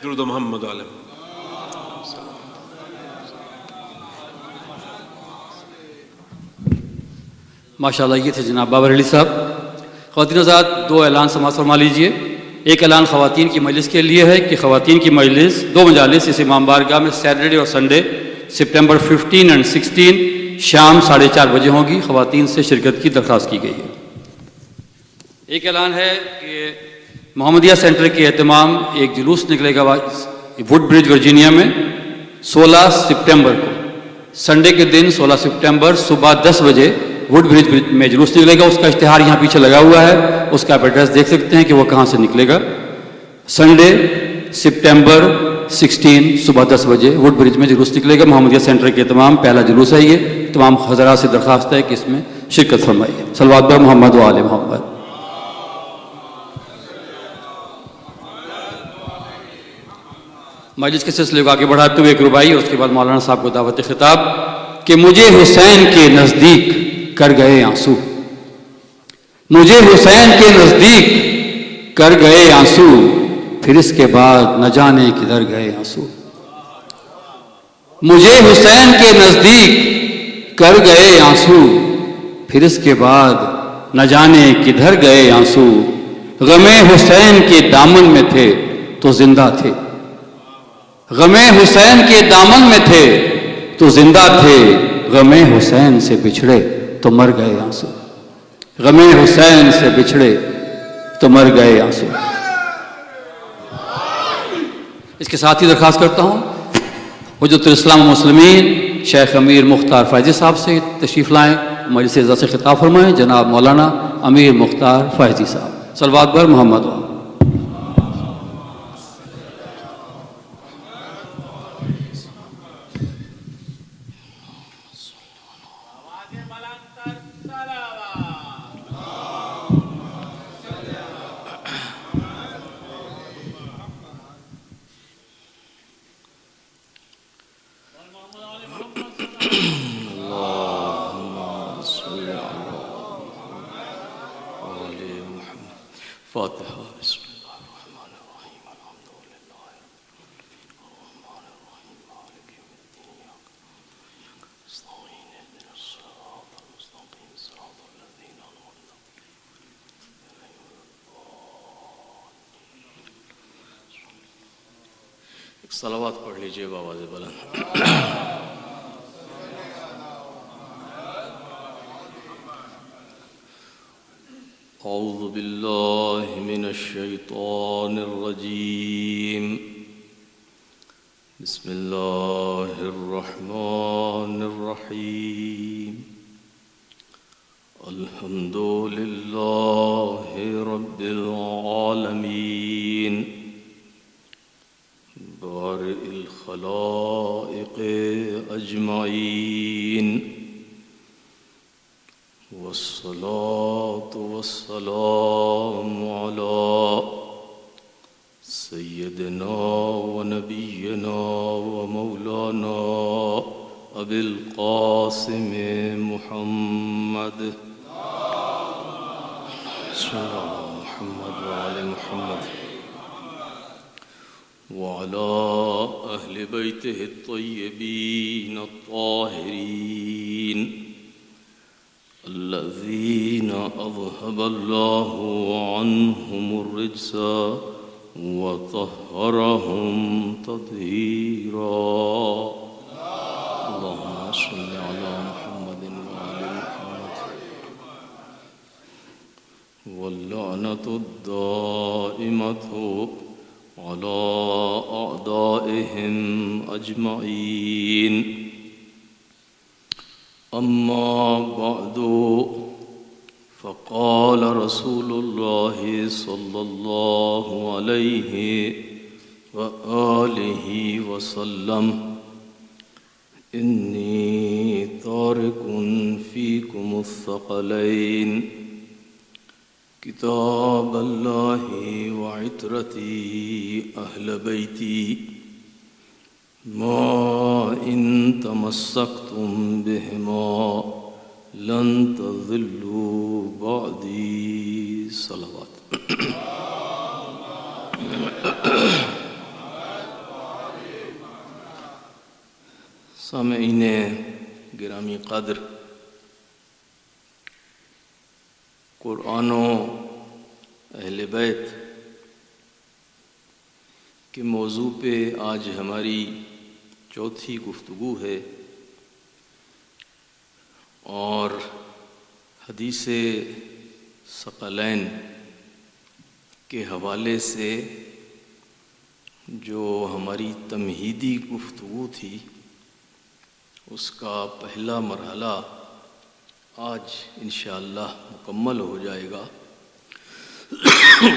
درود محمد علیہ. ماشاءاللہ یہ تھے جناب بابر علی صاحب. خواتین حضرات، دو اعلان سماعت فرما لیجئے. ایک اعلان خواتین کی مجلس کے لیے ہے کہ خواتین کی مجلس، دو مجالس اس امام بارگاہ میں سیٹرڈے اور سنڈے سپٹمبر 15 اور 16 شام 4:30 بجے ہوں گی. خواتین سے شرکت کی درخواست کی گئی ہے. ایک اعلان ہے کہ محمدیہ سینٹر کے اہتمام ایک جلوس نکلے گا ووڈ برج ورجینیا میں 16 سپٹمبر کو، سنڈے کے دن 16 سپٹمبر صبح 10 بجے ووڈ برج میں جلوس نکلے گا. اس کا اشتہار یہاں پیچھے لگا ہوا ہے، اس کا آپ ایڈریس دیکھ سکتے ہیں کہ وہ کہاں سے نکلے گا. سنڈے سپٹمبر 16 صبح 10 بجے ووڈ برج میں جلوس نکلے گا. محمدیہ سینٹر کے تمام پہلا جلوس ہے یہ. تمام حضرات سے درخواست ہے کہ اس میں شرکت فرمائیے. صلوات بر محمد و آل محمد. مجلس کے سلسلے کو آگے بڑھاتے ہوئے ایک ربائی اور اس کے بعد مولانا صاحب کو دعوت خطاب کہ مجھے حسین کے نزدیک کر گئے آنسو، مجھے حسین کے نزدیک کر گئے آنسو، پھر اس کے بعد نہ جانے کدھر گئے آنسو. مجھے حسین کے نزدیک کر گئے آنسو، پھر اس کے بعد نہ جانے کدھر گئے آنسو. غم حسین کے دامن میں تھے تو زندہ تھے، غم حسین کے دامن میں تھے تو زندہ تھے، غم حسین سے بچھڑے تو مر گئے آنسو، غم حسین سے بچھڑے تو مر گئے آنسو. اس کے ساتھ ہی درخواست کرتا ہوں حجت الاسلام والمسلمین شیخ امیر مختار فائزی صاحب سے تشریف لائیں، مجلس اعزاز سے خطاب فرمائیں. جناب مولانا امیر مختار فائزی صاحب. صلوات بر محمد و فاتحہ. بسم اللہ الرحمن الرحیم. الحمد للہ الرحمن الرحیم مالک یوم الدین. نستعین اهدنا الصراط المستقیم صراط الذین انعمت علیہم. ایک صلوات پڑھ لیجئے بآواز بلند. اعوذ باللہ من الشیطان الرجیم. بسم اللہ الرحمن الرحیم. الحمد للہ رب العالمین بارئ الخلائق اجمعین، والصلاة والسلام على سيدنا ونبينا ومولانا أبي القاسم محمد صلى الله على محمد وعلى محمد وعلى أهل بيته الطيبين الطاهرين الذين أذهب الله عنهم الرجس وطهرهم تطهيرا. اللهم صل على محمد وعلى محمد. واللعنة الدائمة على أعدائهم أجمعين. أما بعد، فقال رسول الله صلى الله عليه وآله وسلم: إني تارك فيكم الثقلين، كتاب الله وعترتي أهل بيتي، ما إن تمسكتم بهما لن تضلوا بعدي. صلوات. سامعین گرامی قدر، قرآن و اہل بیت کے موضوع پہ آج ہماری چوتھی گفتگو ہے، اور حدیث ثقلین کے حوالے سے جو ہماری تمہیدی گفتگو تھی اس کا پہلا مرحلہ آج انشاءاللہ مکمل ہو جائے گا،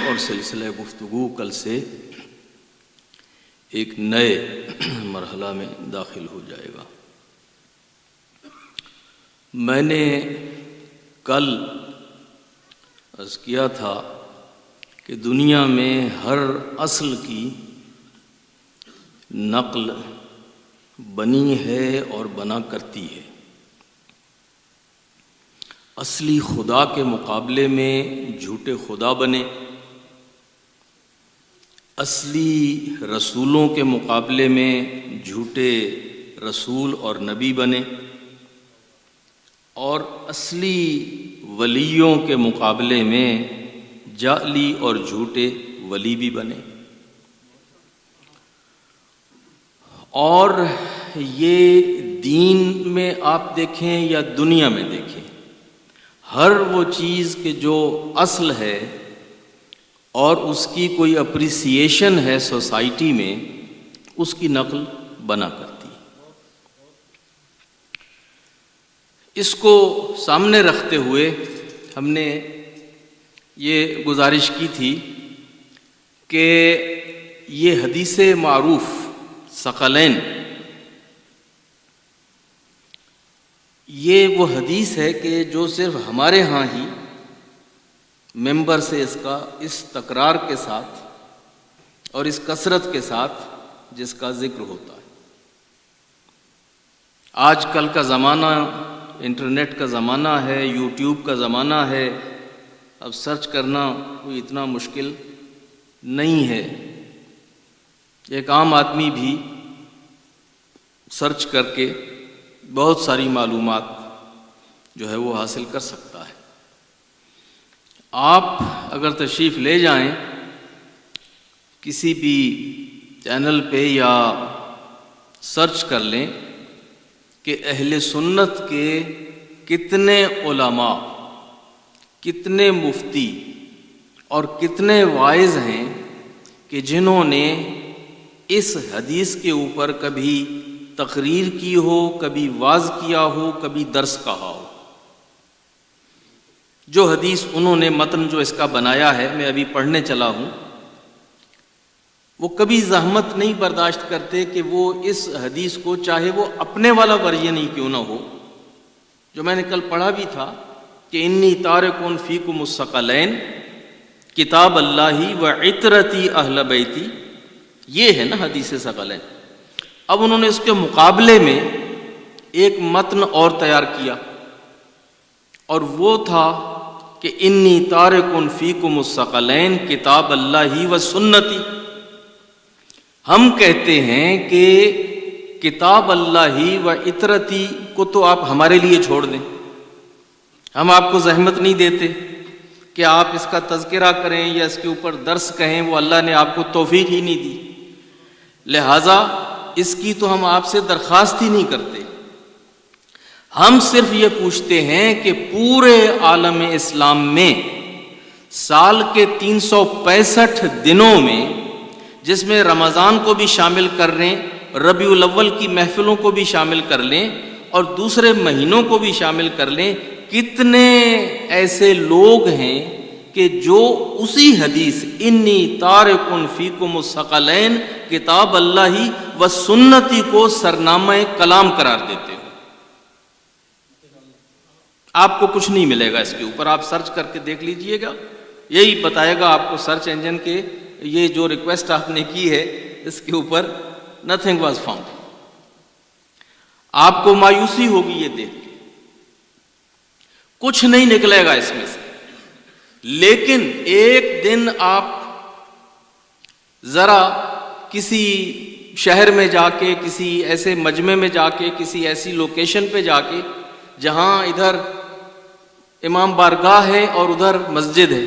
اور سلسلہ گفتگو کل سے ایک نئے مرحلہ میں داخل ہو جائے گا۔ میں نے کل عرض کیا تھا کہ دنیا میں ہر اصل کی نقل بنی ہے اور بنا کرتی ہے۔ اصلی خدا کے مقابلے میں جھوٹے خدا بنے، اصلی رسولوں کے مقابلے میں جھوٹے رسول اور نبی بنے، اور اصلی ولیوں کے مقابلے میں جعلی اور جھوٹے ولی بھی بنے۔ اور یہ دین میں آپ دیکھیں یا دنیا میں دیکھیں، ہر وہ چیز کہ جو اصل ہے اور اس کی کوئی اپریسیشن ہے سوسائٹی میں، اس کی نقل بنا کرتی ہے۔ اس کو سامنے رکھتے ہوئے ہم نے یہ گزارش کی تھی کہ یہ حدیث معروف ثقلین، یہ وہ حدیث ہے کہ جو صرف ہمارے ہاں ہی ممبر سے اس تکرار کے ساتھ اور اس کثرت کے ساتھ جس کا ذکر ہوتا ہے۔ آج کل کا زمانہ انٹرنیٹ کا زمانہ ہے، یوٹیوب کا زمانہ ہے، اب سرچ کرنا کوئی اتنا مشکل نہیں ہے، ایک عام آدمی بھی سرچ کر کے بہت ساری معلومات جو ہے وہ حاصل کر سکتا ہے۔ آپ اگر تشریف لے جائیں کسی بھی چینل پہ یا سرچ کر لیں کہ اہل سنت کے کتنے علماء، کتنے مفتی اور کتنے واعظ ہیں کہ جنہوں نے اس حدیث کے اوپر کبھی تقریر کی ہو، کبھی واعظ کیا ہو، کبھی درس کہا ہو۔ جو حدیث انہوں نے متن جو اس کا بنایا ہے، میں ابھی پڑھنے چلا ہوں، وہ کبھی زحمت نہیں برداشت کرتے کہ وہ اس حدیث کو، چاہے وہ اپنے والا ورژن ہی کیوں نہ ہو، جو میں نے کل پڑھا بھی تھا کہ انی تارکون فیکم الثقلین کتاب اللہ و عطرتی اہل بیتی، یہ ہے نا حدیث ثقلین۔ اب انہوں نے اس کے مقابلے میں ایک متن اور تیار کیا، اور وہ تھا کہ انی تارکن فیکم الثقلین کتاب اللہ و سنتی۔ ہم کہتے ہیں کہ کتاب اللہ و عطرتی کو تو آپ ہمارے لیے چھوڑ دیں، ہم آپ کو زحمت نہیں دیتے کہ آپ اس کا تذکرہ کریں یا اس کے اوپر درس کہیں، وہ اللہ نے آپ کو توفیق ہی نہیں دی، لہٰذا اس کی تو ہم آپ سے درخواست ہی نہیں کرتے۔ ہم صرف یہ پوچھتے ہیں کہ پورے عالم اسلام میں سال کے 365 دنوں میں، جس میں رمضان کو بھی شامل کر لیں، ربیع الاول کی محفلوں کو بھی شامل کر لیں اور دوسرے مہینوں کو بھی شامل کر لیں، کتنے ایسے لوگ ہیں کہ جو اسی حدیث انی تارکن فیکم الثقلین کتاب اللہ و سنتی کو سرنامہ کلام قرار دیتے ہو۔ آپ کو کچھ نہیں ملے گا اس کے اوپر، آپ سرچ کر کے دیکھ لیجئے گا، یہی بتائے گا آپ کو سرچ انجن کے، یہ جو ریکویسٹ آپ نے کی ہے اس کے اوپر nothing was found۔ آپ کو مایوسی ہوگی یہ دیکھ کے، کچھ نہیں نکلے گا اس میں سے، لیکن ایک دن آپ ذرا کسی شہر میں جا کے، کسی ایسے مجمع میں جا کے، کسی ایسی لوکیشن پہ جا کے جہاں ادھر امام بارگاہ ہے اور ادھر مسجد ہے،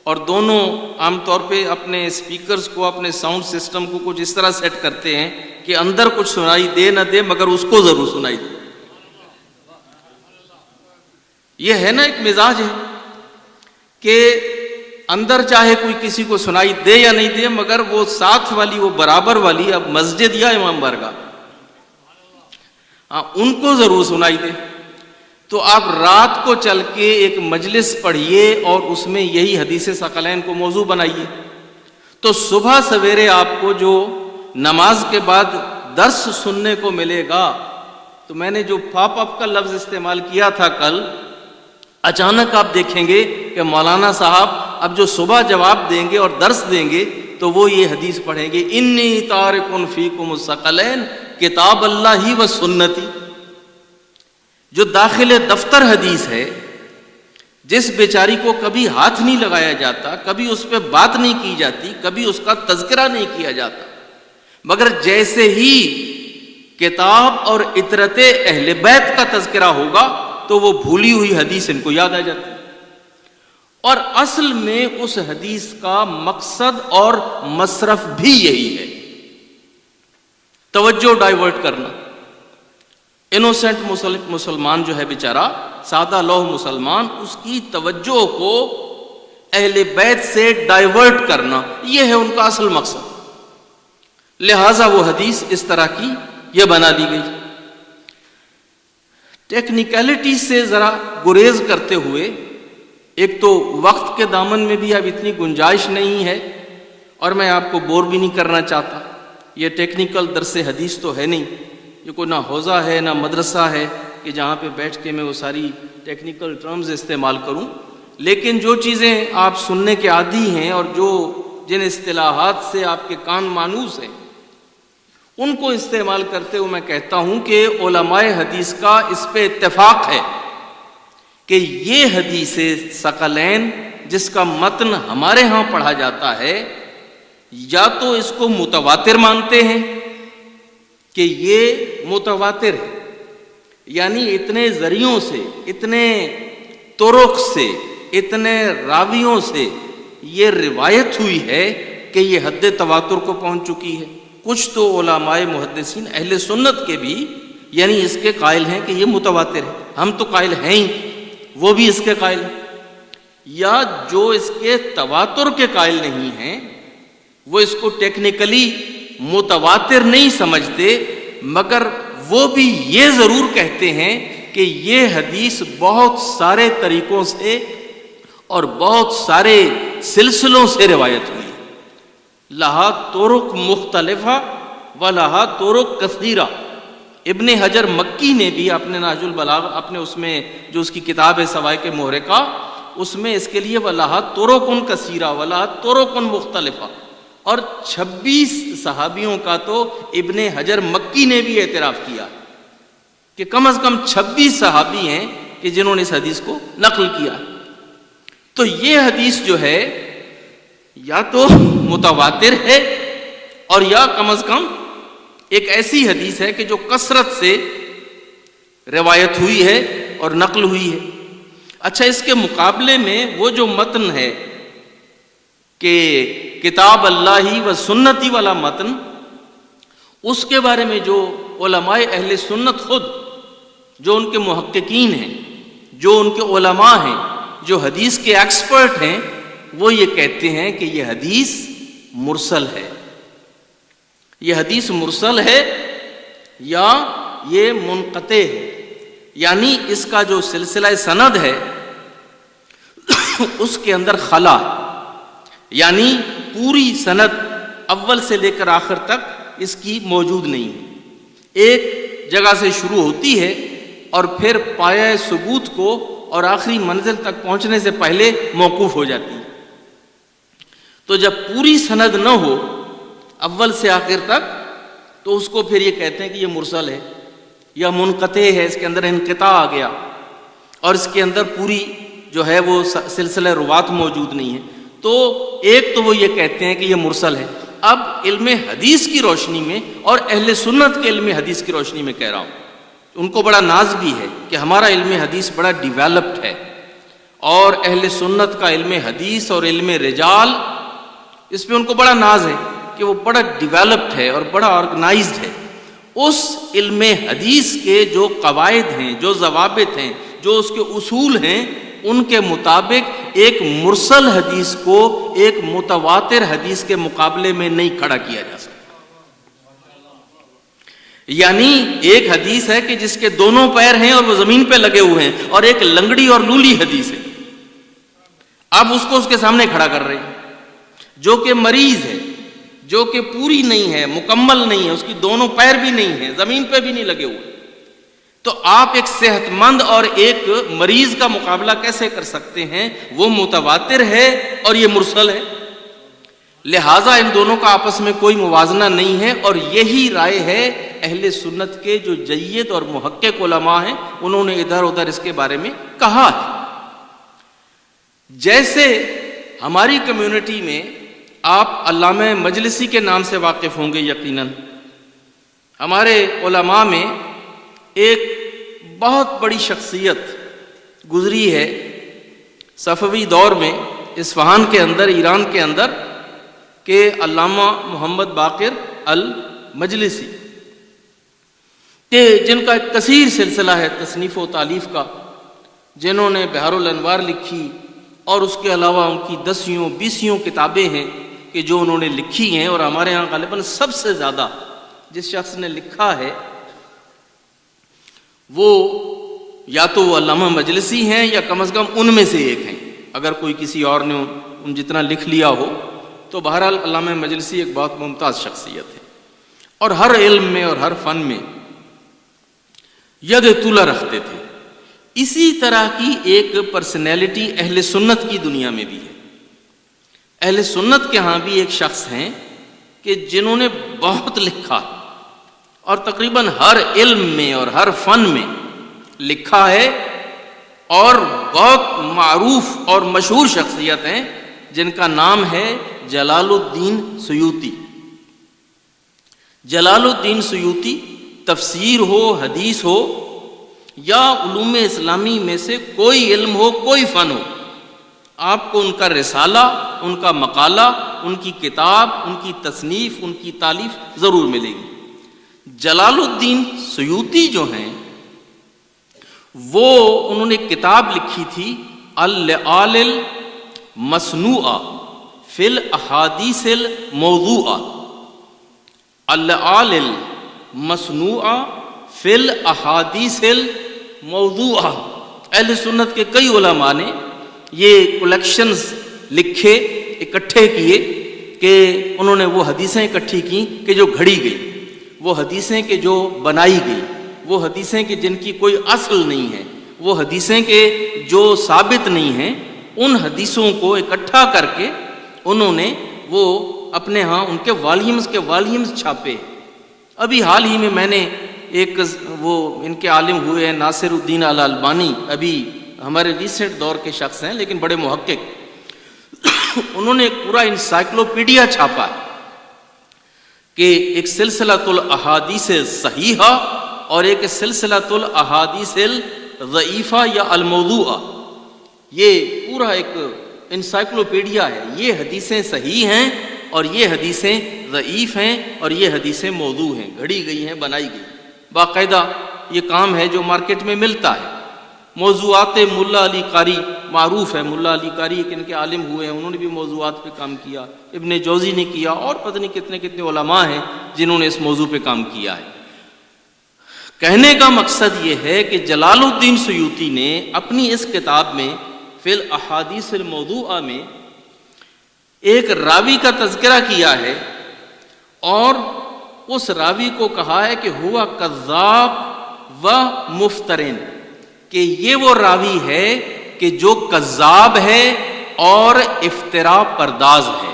اور دونوں عام طور پہ اپنے اسپیکرز کو، اپنے ساؤنڈ سسٹم کو کچھ اس طرح سیٹ کرتے ہیں کہ اندر کچھ سنائی دے نہ دے مگر اس کو ضرور سنائی دے. یہ ہے نا ایک مزاج ہے کہ اندر چاہے کوئی کسی کو سنائی دے یا نہیں دے مگر وہ ساتھ والی، وہ برابر والی، اب مسجد یا امام بارگاہ، ان کو ضرور سنائی دے. تو آپ رات کو چل کے ایک مجلس پڑھیے اور اس میں یہی حدیث ثقلین کو موضوع بنائیے، تو صبح سویرے آپ کو جو نماز کے بعد درس سننے کو ملے گا. تو میں نے جو پاپ اپ کا لفظ استعمال کیا تھا کل، اچانک آپ دیکھیں گے کہ مولانا صاحب اب جو صبح جواب دیں گے اور درس دیں گے تو وہ یہ حدیث پڑھیں گے، انی تارک فیکم الثقلین کتاب اللہ و سنتی. جو داخل دفتر حدیث ہے، جس بیچاری کو کبھی ہاتھ نہیں لگایا جاتا، کبھی اس پہ بات نہیں کی جاتی، کبھی اس کا تذکرہ نہیں کیا جاتا، مگر جیسے ہی کتاب اور اطرت اہل بیت کا تذکرہ ہوگا تو وہ بھولی ہوئی حدیث ان کو یاد آ جاتی ہے. اور اصل میں اس حدیث کا مقصد اور مصرف بھی یہی ہے، توجہ ڈائیورٹ کرنا. انوسنٹ مسلمان جو ہے بیچارہ، سادہ لوح مسلمان، اس کی توجہ کو اہل بیت سے ڈائیورٹ کرنا، یہ ہے ان کا اصل مقصد. لہذا وہ حدیث اس طرح کی یہ بنا دی گئی. ٹیکنیکلٹی سے ذرا گریز کرتے ہوئے، ایک تو وقت کے دامن میں بھی اب اتنی گنجائش نہیں ہے اور میں آپ کو بور بھی نہیں کرنا چاہتا. یہ ٹیکنیکل درس حدیث تو ہے نہیں، یہ کوئی نہ حوزہ ہے نہ مدرسہ ہے کہ جہاں پہ بیٹھ کے میں وہ ساری ٹیکنیکل ٹرمز استعمال کروں. لیکن جو چیزیں آپ سننے کے عادی ہیں اور جن اصطلاحات سے آپ کے کان مانوس ہیں، ان کو استعمال کرتے ہوئے میں کہتا ہوں کہ علماء حدیث کا اس پہ اتفاق ہے کہ یہ حدیث ثقلین جس کا متن ہمارے ہاں پڑھا جاتا ہے، یا تو اس کو متواتر مانتے ہیں کہ یہ متواتر ہے، یعنی اتنے ذریعوں سے، اتنے طرق سے، اتنے راویوں سے یہ روایت ہوئی ہے کہ یہ حد تواتر کو پہنچ چکی ہے. کچھ تو علماء محدثین اہل سنت کے بھی یعنی اس کے قائل ہیں کہ یہ متواتر ہے. ہم تو قائل ہیں ہی، وہ بھی اس کے قائل ہیں. یا جو اس کے تواتر کے قائل نہیں ہیں، وہ اس کو ٹیکنیکلی متواتر نہیں سمجھتے، مگر وہ بھی یہ ضرور کہتے ہیں کہ یہ حدیث بہت سارے طریقوں سے اور بہت سارے سلسلوں سے روایت ہوئی. لہا طرق مختلفہ و لہا طرق کثیرہ. ابن حجر مکی نے بھی اپنے نہج البلاغہ، اپنے اس میں جو اس کی کتاب ہے سوائق محرقہ، اس میں اس کے لیے وَلَہَا طُرُقٌ کثیرہ وَلَہَا طُرُقٌ مختلفہ، اور 26 صحابیوں کا تو ابن حجر مکی نے بھی اعتراف کیا کہ کم از کم 26 صحابی ہیں کہ جنہوں نے اس حدیث کو نقل کیا. تو یہ حدیث جو ہے یا تو متواتر ہے اور یا کم از کم ایک ایسی حدیث ہے کہ جو کثرت سے روایت ہوئی ہے اور نقل ہوئی ہے. اچھا، اس کے مقابلے میں وہ جو متن ہے کہ کتاب اللہ و سنتی والا متن، اس کے بارے میں جو علماء اہل سنت خود، جو ان کے محققین ہیں، جو ان کے علماء ہیں، جو حدیث کے ایکسپرٹ ہیں، وہ یہ کہتے ہیں کہ یہ حدیث مرسل ہے. یہ حدیث مرسل ہے یا یہ منقطع ہے، یعنی اس کا جو سلسلہ سند ہے اس کے اندر خلا، یعنی پوری سند اول سے لے کر آخر تک اس کی موجود نہیں ہے. ایک جگہ سے شروع ہوتی ہے اور پھر پایہ ثبوت کو اور آخری منزل تک پہنچنے سے پہلے موقوف ہو جاتی ہے. تو جب پوری سند نہ ہو اول سے آخر تک تو اس کو پھر یہ کہتے ہیں کہ یہ مرسل ہے یا منقطع ہے، اس کے اندر انقطاع آ گیا اور اس کے اندر پوری جو ہے وہ سلسلہ روات موجود نہیں ہے. تو ایک تو وہ یہ کہتے ہیں کہ یہ مرسل ہے، اب علم حدیث کی روشنی میں اور اہل سنت کے علم حدیث کی روشنی میں کہہ رہا ہوں. ان کو بڑا ناز بھی ہے کہ ہمارا علم حدیث بڑا ڈیولپڈ ہے، اور اہل سنت کا علم حدیث اور علم رجال اس پہ ان کو بڑا ناز ہے کہ وہ بڑا ڈیولپڈ ہے اور بڑا آرگنائزڈ ہے. اس علم حدیث کے جو قواعد ہیں، جو ضوابط ہیں، جو اس کے اصول ہیں، ان کے مطابق ایک مرسل حدیث کو ایک متواتر حدیث کے مقابلے میں نہیں کھڑا کیا جا سکتا. یعنی ایک حدیث ہے کہ جس کے دونوں پیر ہیں اور وہ زمین پہ لگے ہوئے ہیں، اور ایک لنگڑی اور لولی حدیث ہے. اب اس کو اس کے سامنے کھڑا کر رہے ہیں، جو کہ مریض ہے، جو کہ پوری نہیں ہے، مکمل نہیں ہے، اس کی دونوں پیر بھی نہیں ہیں، زمین پہ بھی نہیں لگے ہوئے. تو آپ ایک صحت مند اور ایک مریض کا مقابلہ کیسے کر سکتے ہیں؟ وہ متواتر ہے اور یہ مرسل ہے. لہٰذا ان دونوں کا آپس میں کوئی موازنہ نہیں ہے، اور یہی رائے ہے اہل سنت کے جو جید اور محقق علماء ہیں، انہوں نے ادھر ادھر اس کے بارے میں کہا ہے. جیسے ہماری کمیونٹی میں آپ علامہ مجلسی کے نام سے واقف ہوں گے یقیناً. ہمارے علماء میں ایک بہت بڑی شخصیت گزری ہے صفوی دور میں اصفہان کے اندر، ایران کے اندر، کہ علامہ محمد باقر المجلسی، کہ جن کا ایک کثیر سلسلہ ہے تصنیف و تالیف کا، جنہوں نے بحار الانوار لکھی، اور اس کے علاوہ ان کی 10-20 کتابیں ہیں کہ جو انہوں نے لکھی ہیں. اور ہمارے ہاں غالباً سب سے زیادہ جس شخص نے لکھا ہے وہ یا تو علامہ مجلسی ہیں یا کم از کم ان میں سے ایک ہیں. اگر کوئی کسی اور نے ان جتنا لکھ لیا ہو تو بہرحال علامہ مجلسی ایک بہت ممتاز شخصیت ہے، اور ہر علم میں اور ہر فن میں ید طولہ رکھتے تھے. اسی طرح کی ایک پرسنالٹی اہل سنت کی دنیا میں بھی ہے. اہل سنت کے ہاں بھی ایک شخص ہیں کہ جنہوں نے بہت لکھا، اور تقریباً ہر علم میں اور ہر فن میں لکھا ہے، اور بہت معروف اور مشہور شخصیت ہیں جن کا نام ہے جلال الدین سیوطی. جلال الدین سیوطی، تفسیر ہو، حدیث ہو، یا علوم اسلامی میں سے کوئی علم ہو، کوئی فن ہو، آپ کو ان کا رسالہ، ان کا مقالہ، ان کی کتاب، ان کی تصنیف، ان کی تالیف ضرور ملے گی. جلال الدین سیوطی جو ہیں وہ انہوں نے کتاب لکھی تھی اللعال المصنوعہ فی الاحادیث الموضوعہ. اللعال المصنوعہ فی الاحادیث الموضوعہ. اہل سنت کے کئی علماء نے یہ کلیکشنز لکھے، اکٹھے کیے، کہ انہوں نے وہ حدیثیں اکٹھی کی کہ جو گھڑی گئی، وہ حدیثیں کہ جو بنائی گئی، وہ حدیثیں کہ جن کی کوئی اصل نہیں ہے، وہ حدیثیں کہ جو ثابت نہیں ہیں. ان حدیثوں کو اکٹھا کر کے انہوں نے وہ اپنے ہاں ان کے والیومز چھاپے. ابھی حال ہی میں نے ایک وہ ان کے عالم ہوئے ہیں ناصر الدین الالبانی، ابھی ہمارے ریسنٹ دور کے شخص ہیں لیکن بڑے محقق. انہوں نے ایک پورا انسائکلوپیڈیا چھاپا کہ ایک سلسلۃ الاحادیث صحیحہ اور ایک سلسلۃ الاحادیث الضعیفہ یا الموضوعہ. یہ پورا ایک انسائکلوپیڈیا ہے. یہ حدیثیں صحیح ہیں اور یہ حدیثیں ضعیف ہیں اور یہ حدیثیں موضوع ہیں، گھڑی گئی ہیں، بنائی گئی. باقاعدہ یہ کام ہے جو مارکیٹ میں ملتا ہے. موضوعات ملا علی قاری معروف ہے. ملا علی قاری ایک ان کے عالم ہوئے ہیں، انہوں نے بھی موضوعات پہ کام کیا. ابن جوزی نے کیا، اور پتہ نہیں کتنے کتنے علماء ہیں جنہوں نے اس موضوع پہ کام کیا ہے. کہنے کا مقصد یہ ہے کہ جلال الدین سیوطی نے اپنی اس کتاب میں فی الاحادیث الموضوعہ میں ایک راوی کا تذکرہ کیا ہے، اور اس راوی کو کہا ہے کہ ہوا کذاب و مفترن، کہ یہ وہ راوی ہے کہ جو کذاب ہے اور افتراء پرداز ہے.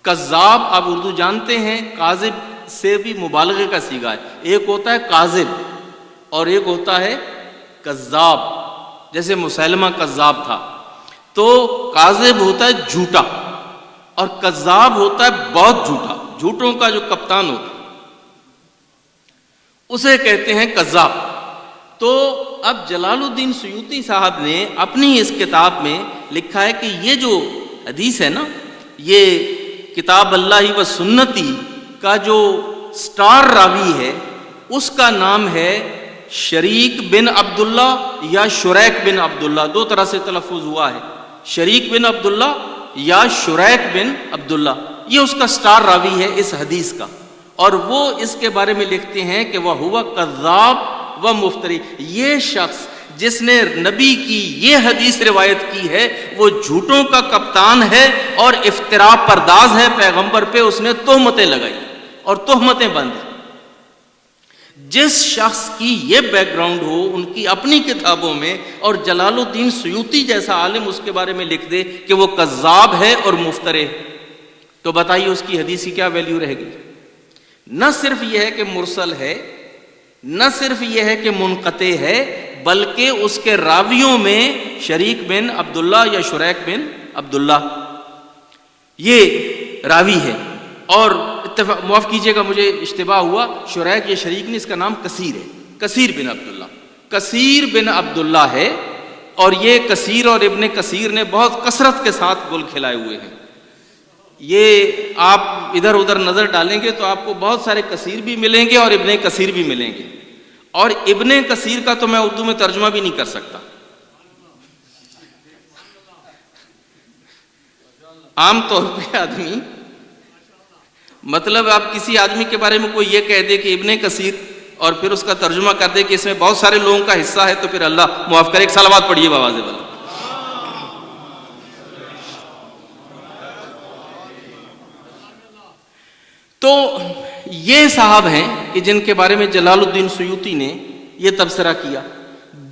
کذاب آپ اردو جانتے ہیں، کاذب سے بھی مبالغے کا صیغہ ہے. ایک ہوتا ہے کاذب اور ایک ہوتا ہے کذاب. جیسے مسلمہ کذاب تھا، تو کاذب ہوتا ہے جھوٹا اور کذاب ہوتا ہے بہت جھوٹا، جھوٹوں کا جو کپتان ہوتا ہے اسے کہتے ہیں کذاب۔ تو اب جلال الدین سیوطی صاحب نے اپنی اس کتاب میں لکھا ہے کہ یہ جو حدیث ہے نا، یہ کتاب اللہ و سنتی کا جو سٹار راوی ہے اس کا نام ہے شریک بن عبداللہ یا شریک بن عبداللہ، دو طرح سے تلفظ ہوا ہے، شریک بن عبداللہ یا شریک بن عبداللہ، یہ اس کا سٹار راوی ہے اس حدیث کا، اور وہ اس کے بارے میں لکھتے ہیں کہ وہ ہوا کذاب و مفتری، یہ شخص جس نے نبی کی یہ حدیث روایت کی ہے وہ جھوٹوں کا کپتان ہے اور افتراء پرداز ہے، پیغمبر پہ اس نے تہمتیں لگائی اور تہمتیں باندھی۔ جس شخص کی یہ بیک گراؤنڈ ہو ان کی اپنی کتابوں میں، اور جلال الدین سیوطی جیسا عالم اس کے بارے میں لکھ دے کہ وہ کذاب ہے اور مفترے، تو بتائیے اس کی حدیث کی کیا ویلیو رہے گی؟ نہ صرف یہ ہے کہ مرسل ہے، نہ صرف یہ ہے کہ منقطع ہے، بلکہ اس کے راویوں میں شریک بن عبداللہ یا شریک بن عبداللہ یہ راوی ہے، اور معاف کیجئے گا مجھے اشتباہ ہوا، شریک یہ شریک نہیں، اس کا نام کثیر ہے، کثیر بن عبداللہ، کثیر بن عبداللہ ہے، اور یہ کثیر اور ابن کثیر نے بہت کثرت کے ساتھ گول کھلائے ہوئے ہیں۔ یہ آپ ادھر ادھر نظر ڈالیں گے تو آپ کو بہت سارے کثیر بھی ملیں گے اور ابن کثیر بھی ملیں گے، اور ابن کثیر کا تو میں اردو میں ترجمہ بھی نہیں کر سکتا۔ عام طور پہ آدمی، مطلب آپ کسی آدمی کے بارے میں کوئی یہ کہہ دے کہ ابن کثیر اور پھر اس کا ترجمہ کر دے کہ اس میں بہت سارے لوگوں کا حصہ ہے، تو پھر اللہ معاف کرے، ایک صلوات پڑھیے بآواز بلند۔ تو یہ صاحب ہیں کہ جن کے بارے میں جلال الدین سیوطی نے یہ تبصرہ کیا۔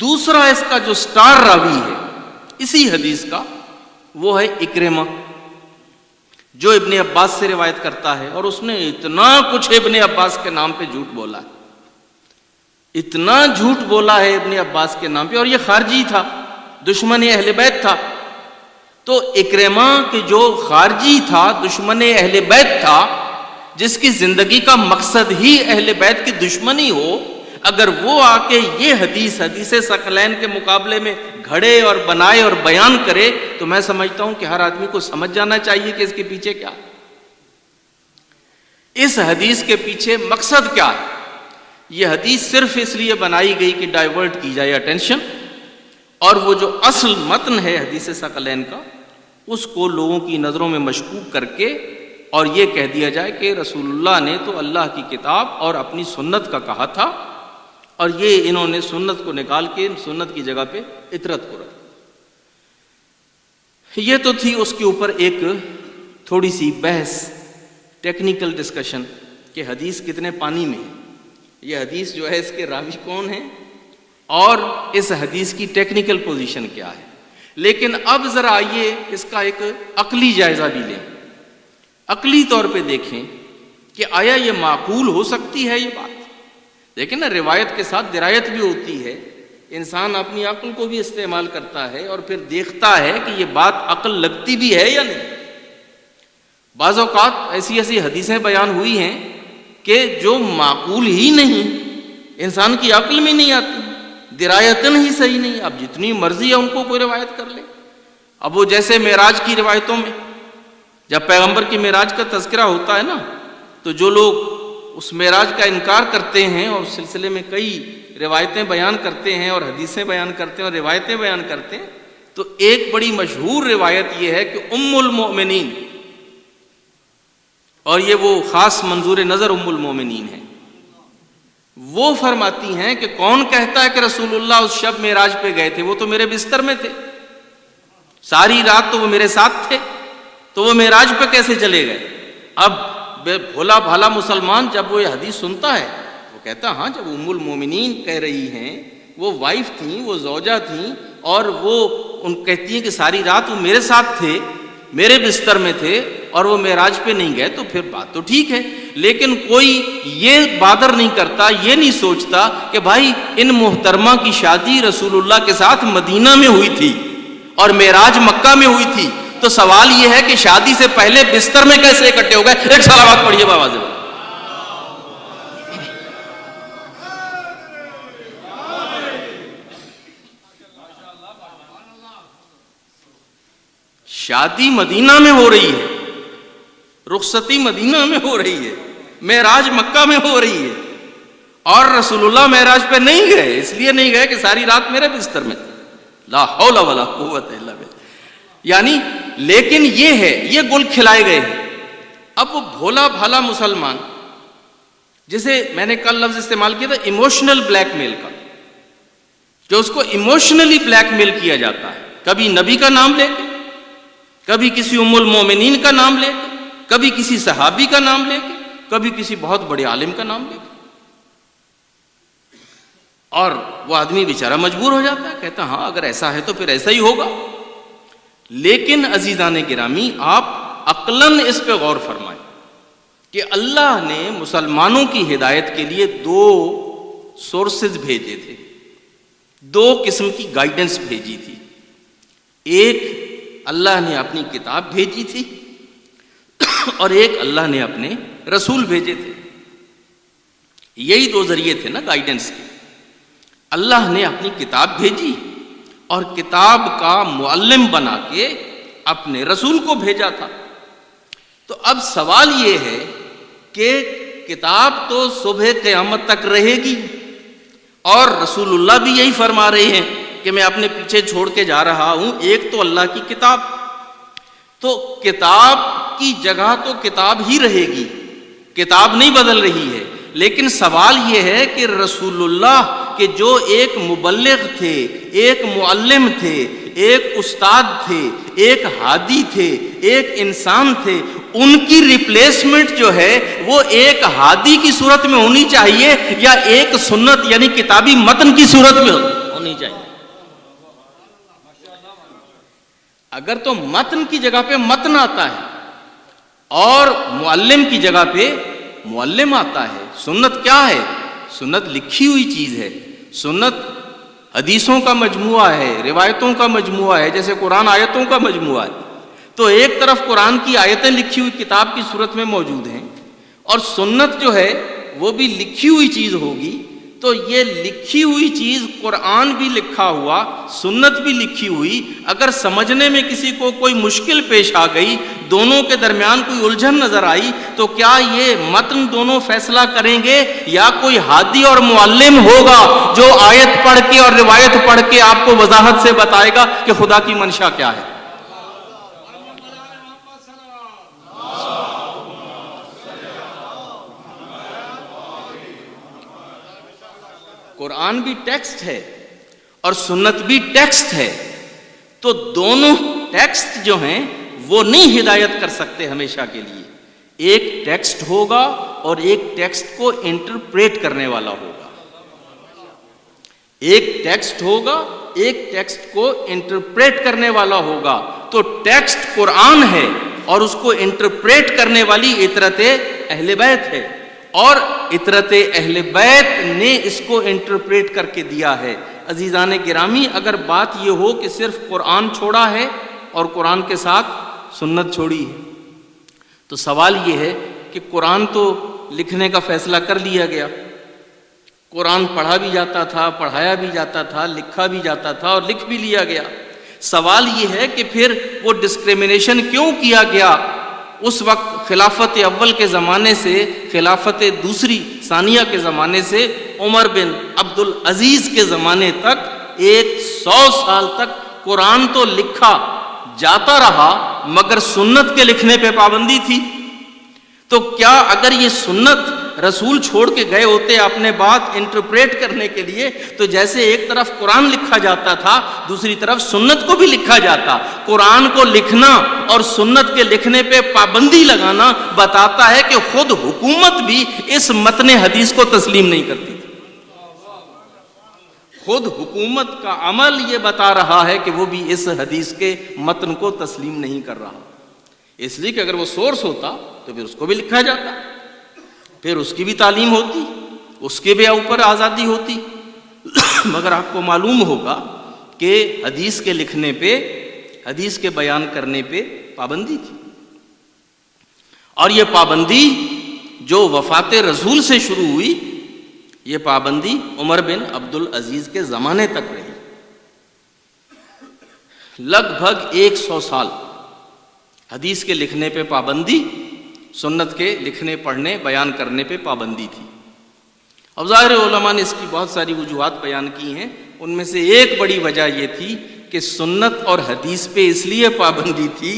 دوسرا اس کا جو سٹار راوی ہے اسی حدیث کا وہ ہے اکرمہ، جو ابن عباس سے روایت کرتا ہے، اور اس نے اتنا کچھ ابن عباس کے نام پہ جھوٹ بولا ہے، اتنا جھوٹ بولا ہے ابن عباس کے نام پہ، اور یہ خارجی تھا، دشمن اہل بیت تھا۔ تو اکرمہ کہ جو خارجی تھا، دشمن اہل بیت تھا، جس کی زندگی کا مقصد ہی اہل بیت کی دشمنی ہو، اگر وہ آ کے یہ حدیث ثقلین کے مقابلے میں گھڑے اور بنائے اور بیان کرے، تو میں سمجھتا ہوں کہ ہر آدمی کو سمجھ جانا چاہیے کہ اس کے پیچھے کیا ہے، اس حدیث کے پیچھے مقصد کیا ہے۔ یہ حدیث صرف اس لیے بنائی گئی کہ ڈائیورٹ کی جائے اٹینشن، اور وہ جو اصل متن ہے حدیث ثقلین کا اس کو لوگوں کی نظروں میں مشکوک کر کے اور یہ کہہ دیا جائے کہ رسول اللہ نے تو اللہ کی کتاب اور اپنی سنت کا کہا تھا، اور یہ انہوں نے سنت کو نکال کے سنت کی جگہ پہ اطرت کو رکھا۔ یہ تو تھی اس کے اوپر ایک تھوڑی سی بحث، ٹیکنیکل ڈسکشن کہ حدیث کتنے پانی میں ہے، یہ حدیث جو ہے اس کے راوی کون ہیں اور اس حدیث کی ٹیکنیکل پوزیشن کیا ہے۔ لیکن اب ذرا آئیے اس کا ایک عقلی جائزہ بھی لیں، عقلی طور پہ دیکھیں کہ آیا یہ معقول ہو سکتی ہے یہ بات۔ دیکھیں نا، روایت کے ساتھ درایت بھی ہوتی ہے، انسان اپنی عقل کو بھی استعمال کرتا ہے اور پھر دیکھتا ہے کہ یہ بات عقل لگتی بھی ہے یا نہیں۔ بعض اوقات ایسی ایسی حدیثیں بیان ہوئی ہیں کہ جو معقول ہی نہیں، انسان کی عقل میں نہیں آتی، درایتن ہی صحیح نہیں، اب جتنی مرضی ہے ان کو کوئی روایت کر لے۔ اب وہ جیسے معراج کی روایتوں میں جب پیغمبر کی معراج کا تذکرہ ہوتا ہے نا، تو جو لوگ اس معراج کا انکار کرتے ہیں اور اس سلسلے میں کئی روایتیں بیان کرتے ہیں اور حدیثیں بیان کرتے ہیں اور روایتیں بیان کرتے ہیں، تو ایک بڑی مشہور روایت یہ ہے کہ ام المؤمنین، اور یہ وہ خاص منظور نظر ام المؤمنین ہے، وہ فرماتی ہیں کہ کون کہتا ہے کہ رسول اللہ اس شب معراج پہ گئے تھے، وہ تو میرے بستر میں تھے، ساری رات تو وہ میرے ساتھ تھے، تو وہ معراج پہ کیسے چلے گئے؟ اب بھولا بھالا مسلمان جب وہ یہ حدیث سنتا ہے وہ کہتا ہاں، جب ام المومنین کہہ رہی ہیں، وہ وائف تھیں، وہ زوجہ تھیں، اور وہ ان کہتی ہیں کہ ساری رات وہ میرے ساتھ تھے، میرے بستر میں تھے، اور وہ معراج پہ نہیں گئے، تو پھر بات تو ٹھیک ہے۔ لیکن کوئی یہ بادر نہیں کرتا، یہ نہیں سوچتا کہ بھائی ان محترمہ کی شادی رسول اللہ کے ساتھ مدینہ میں ہوئی تھی اور معراج مکہ میں ہوئی تھی، تو سوال یہ ہے کہ شادی سے پہلے بستر میں کیسے اکٹھے ہو گئے؟ ایک صلوات پڑھیے بآواز میں۔ شادی مدینہ میں ہو رہی ہے، رخصتی مدینہ میں ہو رہی ہے، معراج مکہ میں ہو رہی ہے، اور رسول اللہ معراج پہ نہیں گئے، اس لیے نہیں گئے کہ ساری رات میرے بستر میں تھے۔ لا حول ولا قوت الا باللہ۔ یعنی لیکن یہ ہے، یہ گل کھلائے گئے ہیں۔ اب وہ بھولا بھالا مسلمان، جسے میں نے کل لفظ استعمال کیا تھا ایموشنل بلیک میل کا، جو اس کو ایموشنلی بلیک میل کیا جاتا ہے، کبھی نبی کا نام لے کے، کبھی کسی ام المومنین کا نام لے کے، کبھی کسی صحابی کا نام لے کے، کبھی کسی بہت بڑے عالم کا نام لے کے، اور وہ آدمی بیچارہ مجبور ہو جاتا ہے، کہتا ہاں اگر ایسا ہے تو پھر ایسا ہی ہوگا۔ لیکن عزیزان گرامی، آپ عقلاً اس پہ غور فرمائیں کہ اللہ نے مسلمانوں کی ہدایت کے لیے دو سورسز بھیجے تھے، دو قسم کی گائیڈنس بھیجی تھی۔ ایک اللہ نے اپنی کتاب بھیجی تھی، اور ایک اللہ نے اپنے رسول بھیجے تھے۔ یہی دو ذریعے تھے نا گائیڈنس کے۔ اللہ نے اپنی کتاب بھیجی اور کتاب کا معلم بنا کے اپنے رسول کو بھیجا تھا۔ تو اب سوال یہ ہے کہ کتاب تو صبح قیامت تک رہے گی، اور رسول اللہ بھی یہی فرما رہے ہیں کہ میں اپنے پیچھے چھوڑ کے جا رہا ہوں ایک تو اللہ کی کتاب، تو کتاب کی جگہ تو کتاب ہی رہے گی، کتاب نہیں بدل رہی ہے۔ لیکن سوال یہ ہے کہ رسول اللہ کے جو ایک مبلغ تھے، ایک معلم تھے، ایک استاد تھے، ایک ہادی تھے، ایک انسان تھے، ان کی ریپلیسمنٹ جو ہے وہ ایک ہادی کی صورت میں ہونی چاہیے یا ایک سنت یعنی کتابی متن کی صورت میں ہونی چاہیے؟ اگر تو متن کی جگہ پہ متن آتا ہے اور معلم کی جگہ پہ معلم آتا ہے، سنت کیا ہے؟ سنت لکھی ہوئی چیز ہے، سنت حدیثوں کا مجموعہ ہے، روایتوں کا مجموعہ ہے، جیسے قرآن آیتوں کا مجموعہ ہے۔ تو ایک طرف قرآن کی آیتیں لکھی ہوئی کتاب کی صورت میں موجود ہیں، اور سنت جو ہے وہ بھی لکھی ہوئی چیز ہوگی۔ تو یہ لکھی ہوئی چیز، قرآن بھی لکھا ہوا، سنت بھی لکھی ہوئی، اگر سمجھنے میں کسی کو کوئی مشکل پیش آ گئی، دونوں کے درمیان کوئی الجھن نظر آئی، تو کیا یہ متن دونوں فیصلہ کریں گے یا کوئی ہادی اور معلم ہوگا جو آیت پڑھ کے اور روایت پڑھ کے آپ کو وضاحت سے بتائے گا کہ خدا کی منشا کیا ہے؟ قرآن بھی ٹیکسٹ ہے اور سنت بھی ٹیکسٹ ہے، تو دونوں ٹیکسٹ جو ہیں وہ نہیں ہدایت کر سکتے ہمیشہ کے لیے۔ ایک ٹیکسٹ ہوگا اور ایک ٹیکسٹ کو انٹرپریٹ کرنے والا ہوگا، ایک ٹیکسٹ ہوگا، ایک ٹیکسٹ کو انٹرپریٹ کرنے والا ہوگا۔ تو ٹیکسٹ قرآن ہے اور اس کو انٹرپریٹ کرنے والی اطرت اہل بیت ہے، اور اطرت اہل بیت نے اس کو انٹرپریٹ کر کے دیا ہے۔ عزیزان گرامی، اگر بات یہ ہو کہ صرف قرآن چھوڑا ہے اور قرآن کے ساتھ سنت چھوڑی ہے، تو سوال یہ ہے کہ قرآن تو لکھنے کا فیصلہ کر لیا گیا، قرآن پڑھا بھی جاتا تھا، پڑھایا بھی جاتا تھا، لکھا بھی جاتا تھا اور لکھ بھی لیا گیا۔ سوال یہ ہے کہ پھر وہ ڈسکریمنیشن کیوں کیا گیا؟ اس وقت خلافت اول کے زمانے سے خلافت دوسری ثانیہ کے زمانے سے عمر بن عبد العزیز کے زمانے تک 100 سال تک قرآن تو لکھا جاتا رہا، مگر سنت کے لکھنے پہ پابندی تھی۔ تو کیا اگر یہ سنت رسول چھوڑ کے گئے ہوتے اپنے بات انٹرپریٹ کرنے کے لیے، تو جیسے ایک طرف قرآن لکھا جاتا تھا، دوسری طرف سنت کو بھی لکھا جاتا۔ قرآن کو لکھنا اور سنت کے لکھنے پہ پابندی لگانا بتاتا ہے کہ خود حکومت بھی اس متن حدیث کو تسلیم نہیں کرتی تھی۔ خود حکومت کا عمل یہ بتا رہا ہے کہ وہ بھی اس حدیث کے متن کو تسلیم نہیں کر رہا، اس لیے کہ اگر وہ سورس ہوتا تو پھر اس کو بھی لکھا جاتا، پھر اس کی بھی تعلیم ہوتی، اس کے بھی اوپر آزادی ہوتی۔ مگر آپ کو معلوم ہوگا کہ حدیث کے لکھنے پہ حدیث کے بیان کرنے پہ پابندی تھی، اور یہ پابندی جو وفات رسول سے شروع ہوئی، یہ پابندی عمر بن عبد العزیز کے زمانے تک رہی، لگ بھگ 100 سال حدیث کے لکھنے پہ پابندی، سنت کے لکھنے پڑھنے بیان کرنے پہ پابندی تھی۔ اب ظاہر علماء نے اس کی بہت ساری وجوہات بیان کی ہیں، ان میں سے ایک بڑی وجہ یہ تھی کہ سنت اور حدیث پہ اس لیے پابندی تھی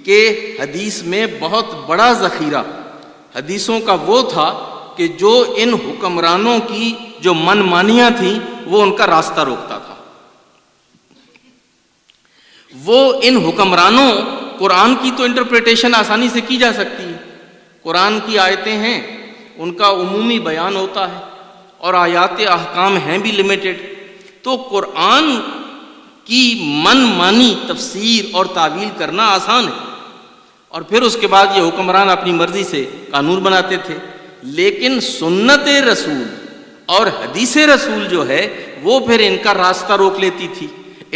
کہ حدیث میں بہت بڑا ذخیرہ حدیثوں کا وہ تھا کہ جو ان حکمرانوں کی جو من مانیاں تھیں وہ ان کا راستہ روکتا تھا۔ وہ ان حکمرانوں، قرآن کی تو انٹرپریٹیشن آسانی سے کی جا سکتی ہے، قرآن کی آیتیں ہیں، ان کا عمومی بیان ہوتا ہے، اور آیات احکام ہیں بھی لمیٹڈ، تو قرآن کی من مانی تفسیر اور تعویل کرنا آسان ہے، اور پھر اس کے بعد یہ حکمران اپنی مرضی سے قانون بناتے تھے۔ لیکن سنت رسول اور حدیث رسول جو ہے وہ پھر ان کا راستہ روک لیتی تھی۔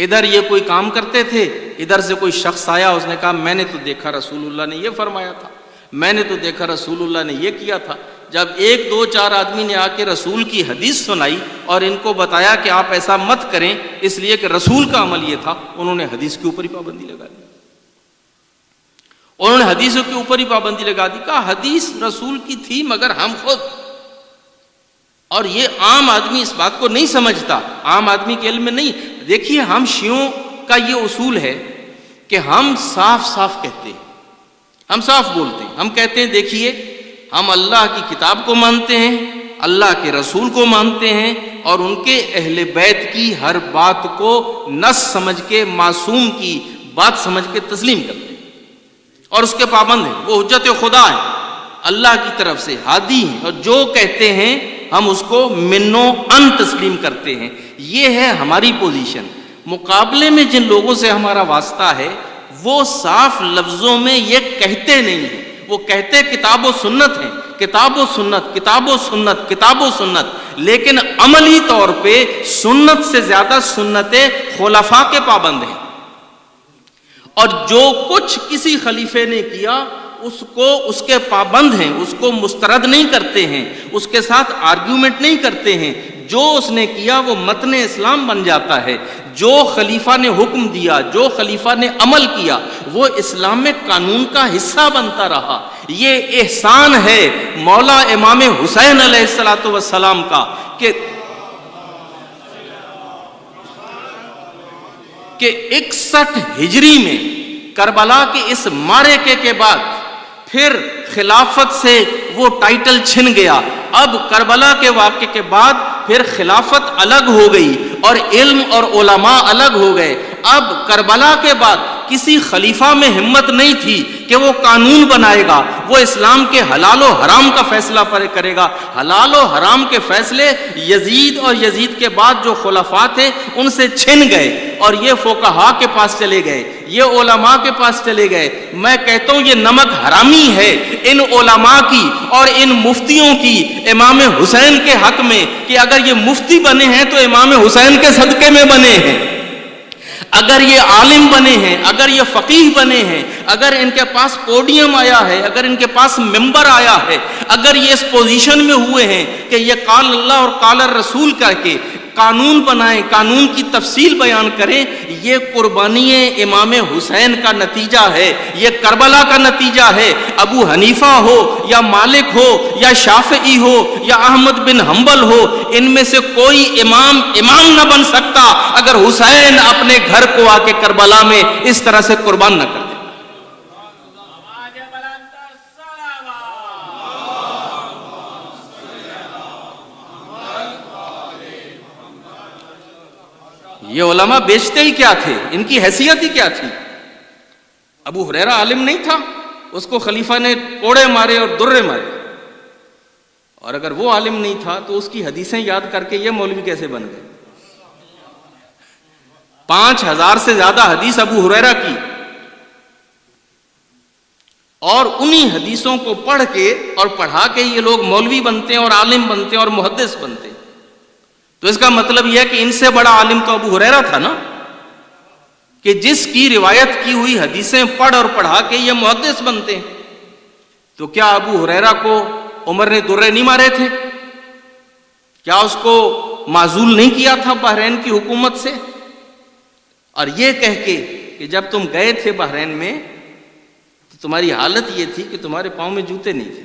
ادھر یہ کوئی کام کرتے تھے، ادھر سے کوئی شخص آیا، اس نے کہا میں نے تو دیکھا رسول اللہ نے یہ فرمایا تھا، میں نے تو دیکھا رسول اللہ نے یہ کیا تھا۔ جب 1 2 4 آدمی نے آ کے رسول کی حدیث سنائی اور ان کو بتایا کہ آپ ایسا مت کریں اس لیے کہ رسول کا عمل یہ تھا، انہوں نے حدیث کے اوپر ہی پابندی لگا دی، انہوں نے حدیثوں کے اوپر ہی پابندی لگا دی، کہا حدیث رسول کی تھی مگر ہم خود، اور یہ عام آدمی اس بات کو نہیں سمجھتا، عام آدمی کے علم میں نہیں۔ دیکھیے ہم شیعوں کا یہ اصول ہے کہ ہم صاف صاف کہتے ہیں، ہم صاف بولتے ہیں، ہم کہتے ہیں دیکھیے ہم اللہ کی کتاب کو مانتے ہیں، اللہ کے رسول کو مانتے ہیں، اور ان کے اہل بیت کی ہر بات کو نص سمجھ کے، معصوم کی بات سمجھ کے تسلیم کرتے ہیں اور اس کے پابند ہیں، وہ حجت خدا ہے، اللہ کی طرف سے ہادی ہیں، اور جو کہتے ہیں ہم اس کو من و ان تسلیم کرتے ہیں۔ یہ ہے ہماری پوزیشن۔ مقابلے میں جن لوگوں سے ہمارا واسطہ ہے وہ صاف لفظوں میں یہ کہتے نہیں ہیں، وہ کہتے کتاب و سنت ہیں، کتاب و سنت، کتاب و سنت، کتاب و سنت، لیکن عملی طور پہ سنت سے زیادہ سنت خلفاء کے پابند ہیں، اور جو کچھ کسی خلیفے نے کیا اس کو اس کے پابند ہیں، اس کو مسترد نہیں کرتے ہیں، اس کے ساتھ آرگیومنٹ نہیں کرتے ہیں، جو اس نے کیا وہ متن اسلام بن جاتا ہے، جو خلیفہ نے حکم دیا، جو خلیفہ نے عمل کیا وہ اسلام میں قانون کا حصہ بنتا رہا۔ یہ احسان ہے مولا امام حسین علیہ السلام کا کہ 61 ہجری میں کربلا کے اس معرکے کے بعد پھر خلافت سے وہ ٹائٹل چھن گیا۔ اب کربلا کے واقعے کے بعد پھر خلافت الگ ہو گئی اور علم اور علماء الگ ہو گئے۔ اب کربلا کے بعد کسی خلیفہ میں ہمت نہیں تھی کہ وہ قانون بنائے گا، وہ اسلام کے حلال و حرام کا فیصلہ کرے گا۔ حلال و حرام کے فیصلے یزید اور یزید کے بعد جو خلفاء تھے ان سے چھن گئے، اور یہ فقہاء کے پاس چلے گئے، یہ علماء کے پاس چلے گئے۔ میں کہتا ہوں یہ نمک حرامی ہے ان علماء کی اور ان مفتیوں کی امام حسین کے حق میں، کہ اگر یہ مفتی بنے ہیں تو امام حسین کے صدقے میں بنے ہیں، اگر یہ عالم بنے ہیں، اگر یہ فقیہ بنے ہیں، اگر ان کے پاس پوڈیم آیا ہے، اگر ان کے پاس ممبر آیا ہے، اگر یہ اس پوزیشن میں ہوئے ہیں کہ یہ قال اللہ اور قال الرسول کر کے قانون بنائیں، قانون کی تفصیل بیان کریں، یہ قربانی امام حسین کا نتیجہ ہے، یہ کربلا کا نتیجہ ہے۔ ابو حنیفہ ہو یا مالک ہو یا شافعی ہو یا احمد بن حنبل ہو، ان میں سے کوئی امام نہ بن سکتا اگر حسین اپنے گھر کو آ کے کربلا میں اس طرح سے قربان نہ کر دے۔ یہ علماء بیچتے ہی کیا تھے، ان کی حیثیت ہی کیا تھی؟ ابو ہریرہ عالم نہیں تھا، اس کو خلیفہ نے کوڑے مارے اور درے مارے، اور اگر وہ عالم نہیں تھا تو اس کی حدیثیں یاد کر کے یہ مولوی کیسے بن گئے؟ 5000 سے زیادہ حدیث ابو ہریرہ کی، اور انہی حدیثوں کو پڑھ کے اور پڑھا کے یہ لوگ مولوی بنتے ہیں اور عالم بنتے ہیں اور محدث بنتے ہیں۔ تو اس کا مطلب یہ ہے کہ ان سے بڑا عالم تو ابو ہریرہ تھا نا، کہ جس کی روایت کی ہوئی حدیثیں پڑھ اور پڑھا کے یہ محدث بنتے ہیں. تو کیا ابو ہریرہ کو عمر نے درے نہیں مارے تھے؟ کیا اس کو معزول نہیں کیا تھا بحرین کی حکومت سے؟ اور یہ کہہ کے کہ جب تم گئے تھے بحرین میں تو تمہاری حالت یہ تھی کہ تمہارے پاؤں میں جوتے نہیں تھے،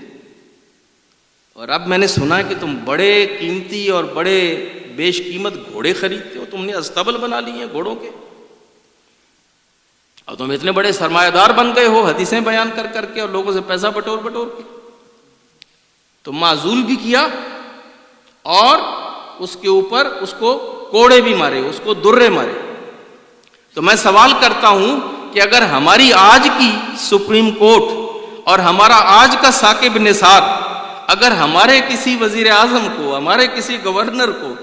اور اب میں نے سنا کہ تم بڑے قیمتی اور بڑے بیش قیمت گھوڑے خریدتے ہو، تم نے استبل بنا لی ہیں گھوڑوں کے، اور تم اتنے بڑے سرمایہ دار بن گئے ہو حدیثیں بیان کر کر کے اور لوگوں سے پیسہ بٹور کے. تو معزول بھی کیا اور اس کے اوپر اس کو کوڑے بھی مارے، اس کو درے مارے. تو میں سوال کرتا ہوں کہ اگر ہماری آج کی سپریم کورٹ اور ہمارا آج کا ثاقب نثار اگر ہمارے کسی وزیر اعظم کو، ہمارے کسی گورنر کو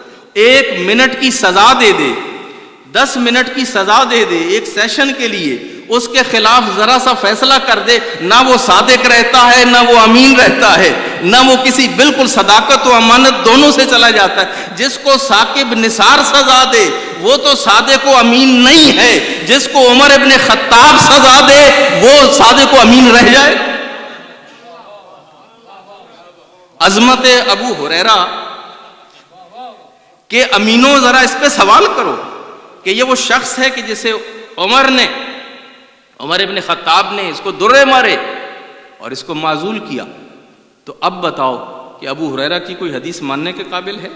1 منٹ کی سزا دے دے، 10 منٹ کی سزا دے دے ایک سیشن کے لیے، اس کے خلاف ذرا سا فیصلہ کر دے، نہ وہ صادق رہتا ہے، نہ وہ امین رہتا ہے، نہ وہ کسی بالکل صداقت و امانت دونوں سے چلا جاتا ہے. جس کو ثاقب نثار سزا دے وہ تو صادق و امین نہیں ہے، جس کو عمر ابن خطاب سزا دے وہ صادق و امین رہ جائے. عظمت ابو ہریرہ کہ امینوں ذرا اس پہ سوال کرو کہ یہ وہ شخص ہے کہ جسے عمر ابن خطاب نے اس کو درے مارے اور اس کو معزول کیا. تو اب بتاؤ کہ ابو ہریرہ کی کوئی حدیث ماننے کے قابل ہے؟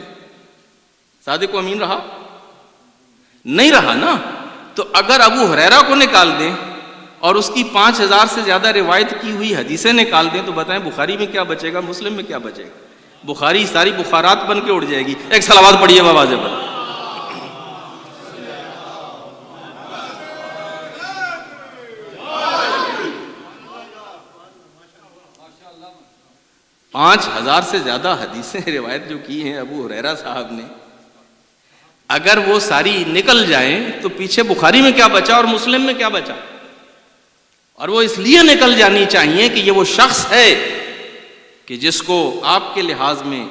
صادق و امین رہا؟ نہیں رہا نا. تو اگر ابو ہریرہ کو نکال دیں اور اس کی 5000 سے زیادہ روایت کی ہوئی حدیثیں نکال دیں تو بتائیں بخاری میں کیا بچے گا، مسلم میں کیا بچے گا؟ بخاری ساری بخارات بن کے اڑ جائے گی. ایک صلوات پڑھیے بابا پر. پانچ 5000 سے زیادہ حدیثیں روایت جو کی ہیں ابو ہریرہ صاحب نے، اگر وہ ساری نکل جائیں تو پیچھے بخاری میں کیا بچا اور مسلم میں کیا بچا؟ اور وہ اس لیے نکل جانی چاہیے کہ یہ وہ شخص ہے کہ جس کو آپ کے لحاظ میں،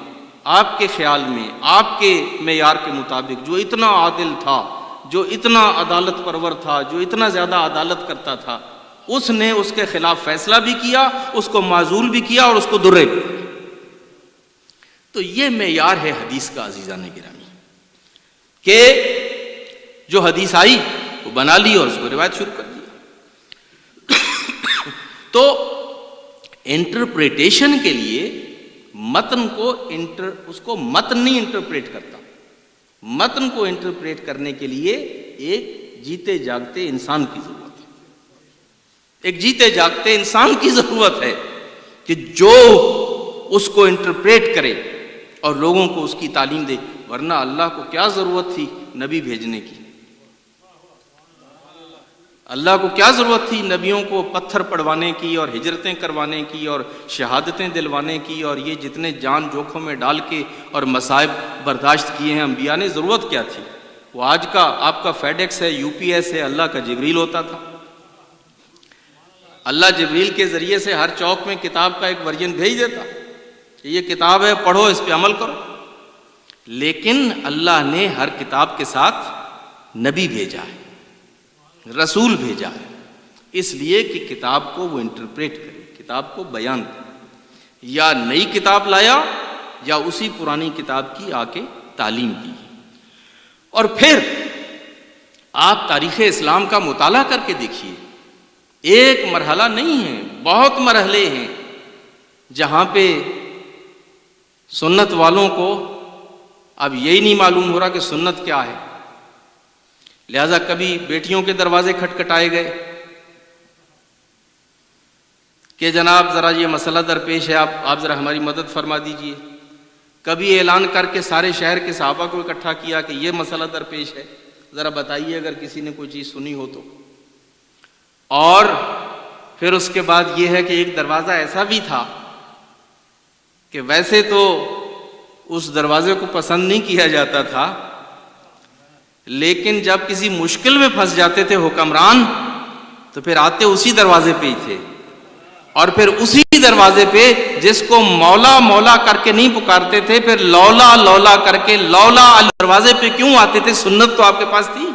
آپ کے خیال میں، آپ کے معیار کے مطابق جو اتنا عادل تھا، جو اتنا عدالت پرور تھا، جو اتنا زیادہ عدالت کرتا تھا، اس نے اس کے خلاف فیصلہ بھی کیا، اس کو معزول بھی کیا اور اس کو درے بھی. تو یہ معیار ہے حدیث کا عزیزان گرامی، کہ جو حدیث آئی وہ بنا لی اور اس کو روایت شروع کر دیا. تو انٹرپریٹیشن کے لیے متن کو اس کو متن نہیں انٹرپریٹ کرتا. متن کو انٹرپریٹ کرنے کے لیے ایک جیتے جاگتے انسان کی ضرورت ہے. ایک جیتے جاگتے انسان کی ضرورت ہے کہ جو اس کو انٹرپریٹ کرے اور لوگوں کو اس کی تعلیم دے. ورنہ اللہ کو کیا ضرورت تھی نبی بھیجنے کی؟ اللہ کو کیا ضرورت تھی نبیوں کو پتھر پڑوانے کی اور ہجرتیں کروانے کی اور شہادتیں دلوانے کی اور یہ جتنے جان جوکھوں میں ڈال کے اور مصائب برداشت کیے ہیں انبیاء نے؟ ضرورت کیا تھی؟ وہ آج کا آپ کا فیڈ ایکس ہے، یو پی ایس ہے، اللہ کا جبریل ہوتا تھا. اللہ جبریل کے ذریعے سے ہر چوک میں کتاب کا ایک ورژن بھیج دیتا کہ یہ کتاب ہے، پڑھو، اس پہ عمل کرو. لیکن اللہ نے ہر کتاب کے ساتھ نبی بھیجا ہے، رسول بھیجا ہے، اس لیے کہ کتاب کو وہ انٹرپریٹ کرے، کتاب کو بیان کرے. یا نئی کتاب لایا یا اسی پرانی کتاب کی آ کے تعلیم دی. اور پھر آپ تاریخ اسلام کا مطالعہ کر کے دیکھیے، ایک مرحلہ نہیں ہے، بہت مرحلے ہیں جہاں پہ سنت والوں کو اب یہی نہیں معلوم ہو رہا کہ سنت کیا ہے. لہذا کبھی بیٹیوں کے دروازے کھٹکھٹائے گئے کہ جناب ذرا یہ مسئلہ درپیش ہے، آپ ذرا ہماری مدد فرما دیجئے. کبھی اعلان کر کے سارے شہر کے صحابہ کو اکٹھا کیا کہ یہ مسئلہ درپیش ہے، ذرا بتائیے اگر کسی نے کوئی چیز سنی ہو تو. اور پھر اس کے بعد یہ ہے کہ ایک دروازہ ایسا بھی تھا کہ ویسے تو اس دروازے کو پسند نہیں کیا جاتا تھا، لیکن جب کسی مشکل میں پھنس جاتے تھے حکمران تو پھر آتے اسی دروازے پہ ہی تھے. اور پھر اسی دروازے پہ جس کو مولا مولا کر کے نہیں پکارتے تھے، پھر لولا لولا کر کے لولا دروازے پہ کیوں آتے تھے؟ سنت تو آپ کے پاس تھی.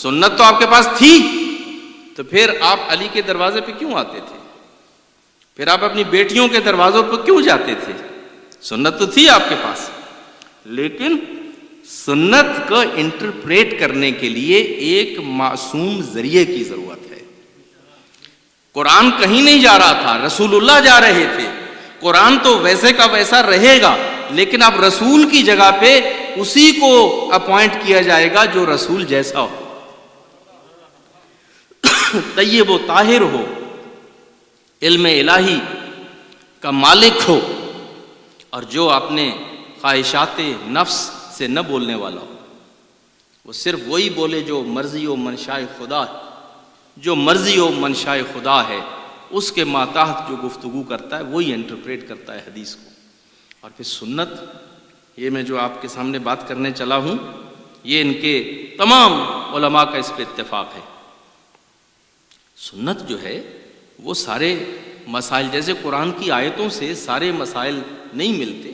سنت تو آپ کے پاس تھی، تو پھر آپ علی کے دروازے پہ کیوں آتے تھے؟ پھر آپ اپنی بیٹیوں کے دروازوں پہ کیوں جاتے تھے؟ سنت تو تھی آپ کے پاس، لیکن سنت کو انٹرپریٹ کرنے کے لیے ایک معصوم ذریعے کی ضرورت ہے۔ قرآن کہیں نہیں جا رہا تھا، رسول اللہ جا رہے تھے۔ قرآن تو ویسے کا ویسا رہے گا، لیکن اب رسول کی جگہ پہ اسی کو اپوائنٹ کیا جائے گا جو رسول جیسا ہو، طیب و طاہر ہو، علم الہی کا مالک ہو، اور جو اپنے خواہشات نفس سے نہ بولنے والا ہو۔ وہ صرف وہی بولے جو مرضی و منشاء خدا ہے، جو مرضی و منشاء خدا ہے اس کے ماتحت جو گفتگو کرتا ہے وہی انٹرپریٹ کرتا ہے حدیث کو۔ اور پھر سنت، یہ میں جو آپ کے سامنے بات کرنے چلا ہوں، یہ ان کے تمام علماء کا اس پہ اتفاق ہے۔ سنت جو ہے وہ سارے مسائل، جیسے قرآن کی آیتوں سے سارے مسائل نہیں ملتے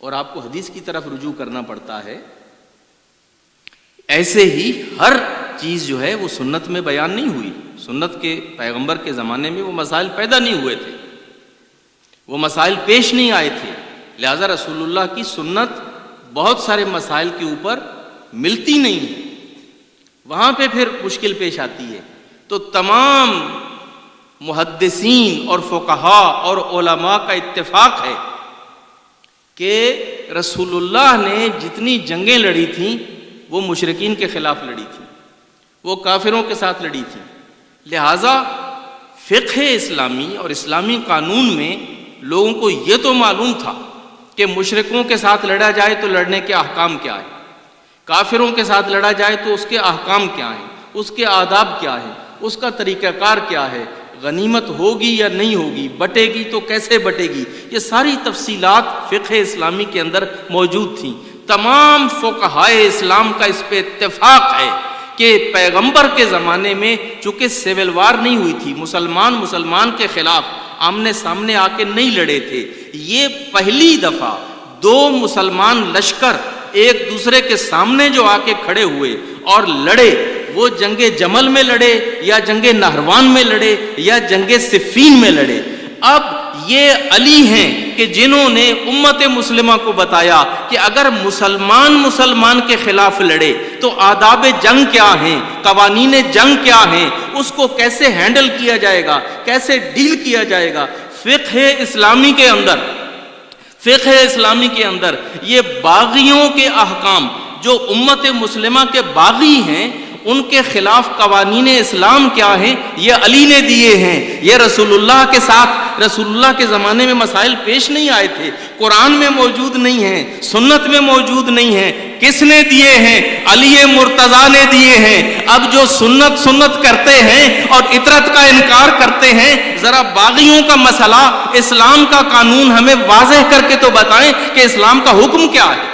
اور آپ کو حدیث کی طرف رجوع کرنا پڑتا ہے، ایسے ہی ہر چیز جو ہے وہ سنت میں بیان نہیں ہوئی۔ سنت کے پیغمبر کے زمانے میں وہ مسائل پیدا نہیں ہوئے تھے، وہ مسائل پیش نہیں آئے تھے، لہذا رسول اللہ کی سنت بہت سارے مسائل کے اوپر ملتی نہیں ہے، وہاں پہ پھر مشکل پیش آتی ہے۔ تو تمام محدثین اور فقہاء اور علماء کا اتفاق ہے کہ رسول اللہ نے جتنی جنگیں لڑی تھیں وہ مشرکین کے خلاف لڑی تھیں، وہ کافروں کے ساتھ لڑی تھیں، لہٰذا فقہ اسلامی اور اسلامی قانون میں لوگوں کو یہ تو معلوم تھا کہ مشرکوں کے ساتھ لڑا جائے تو لڑنے کے احکام کیا ہیں، کافروں کے ساتھ لڑا جائے تو اس کے احکام کیا ہیں، اس کے آداب کیا ہیں، اس کا طریقہ کار کیا ہے، غنیمت ہوگی یا نہیں ہوگی، بٹے گی تو کیسے بٹے گی، یہ ساری تفصیلات فقہ اسلامی کے اندر موجود تھیں۔ تمام فقہائے اسلام کا اس پہ اتفاق ہے کہ پیغمبر کے زمانے میں چونکہ سیول وار نہیں ہوئی تھی، مسلمان کے خلاف آمنے سامنے آ کے نہیں لڑے تھے، یہ پہلی دفعہ دو مسلمان لشکر ایک دوسرے کے سامنے جو آ کے کھڑے ہوئے اور لڑے، وہ جنگ جمل میں لڑے یا جنگ نہروان میں لڑے یا جنگ صفین میں لڑے۔ اب یہ علی ہیں کہ جنہوں نے امت مسلمہ کو بتایا کہ اگر مسلمان کے خلاف لڑے تو آداب جنگ کیا ہیں، قوانین جنگ کیا ہیں، اس کو کیسے ہینڈل کیا جائے گا، کیسے ڈیل کیا جائے گا۔ فقہ اسلامی کے اندر یہ باغیوں کے احکام، جو امت مسلمہ کے باغی ہیں ان کے خلاف قوانین اسلام کیا ہیں، یہ علی نے دیے ہیں۔ یہ رسول اللہ کے زمانے میں مسائل پیش نہیں آئے تھے، قرآن میں موجود نہیں ہیں، سنت میں موجود نہیں ہیں، کس نے دیے ہیں؟ علی مرتضیٰ نے دیے ہیں۔ اب جو سنت کرتے ہیں اور اطرت کا انکار کرتے ہیں، ذرا باغیوں کا مسئلہ، اسلام کا قانون ہمیں واضح کر کے تو بتائیں کہ اسلام کا حکم کیا ہے،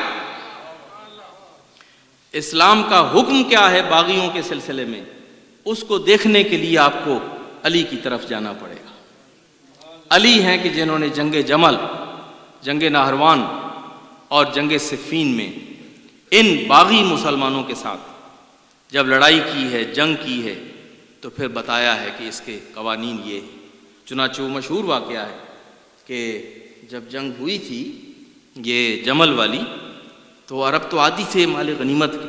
اسلام کا حکم کیا ہے باغیوں کے سلسلے میں۔ اس کو دیکھنے کے لیے آپ کو علی کی طرف جانا پڑے گا۔ علی ہیں کہ جنہوں نے جنگ جمل، جنگ نہروان اور جنگ صفین میں ان باغی مسلمانوں کے ساتھ جب لڑائی کی ہے، جنگ کی ہے، تو پھر بتایا ہے کہ اس کے قوانین یہ ہیں۔ چنانچہ وہ مشہور واقعہ ہے کہ جب جنگ ہوئی تھی یہ جمل والی، تو عرب تو عادی تھے مال غنیمت کی،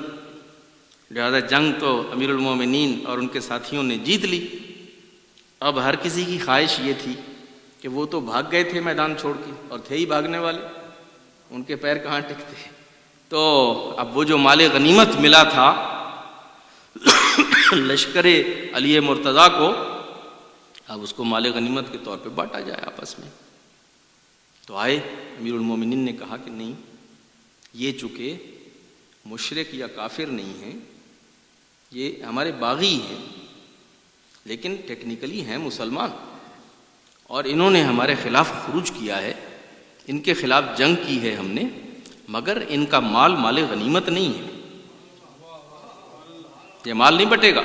لہذا جنگ تو امیر المومنین اور ان کے ساتھیوں نے جیت لی۔ اب ہر کسی کی خواہش یہ تھی کہ وہ تو بھاگ گئے تھے میدان چھوڑ کے، اور تھے ہی بھاگنے والے، ان کے پیر کہاں ٹکتے، تو اب وہ جو مال غنیمت ملا تھا لشکر علی مرتضیٰ کو، اب اس کو مال غنیمت کے طور پہ بانٹا جائے آپس میں۔ تو آئے امیر المومنین نے کہا کہ نہیں، یہ چونکہ مشرک یا کافر نہیں ہیں، یہ ہمارے باغی ہیں، لیکن ٹیکنیکلی ہیں مسلمان، اور انہوں نے ہمارے خلاف خروج کیا ہے، ان کے خلاف جنگ کی ہے ہم نے، مگر ان کا مال غنیمت نہیں ہے، یہ مال نہیں بٹے گا۔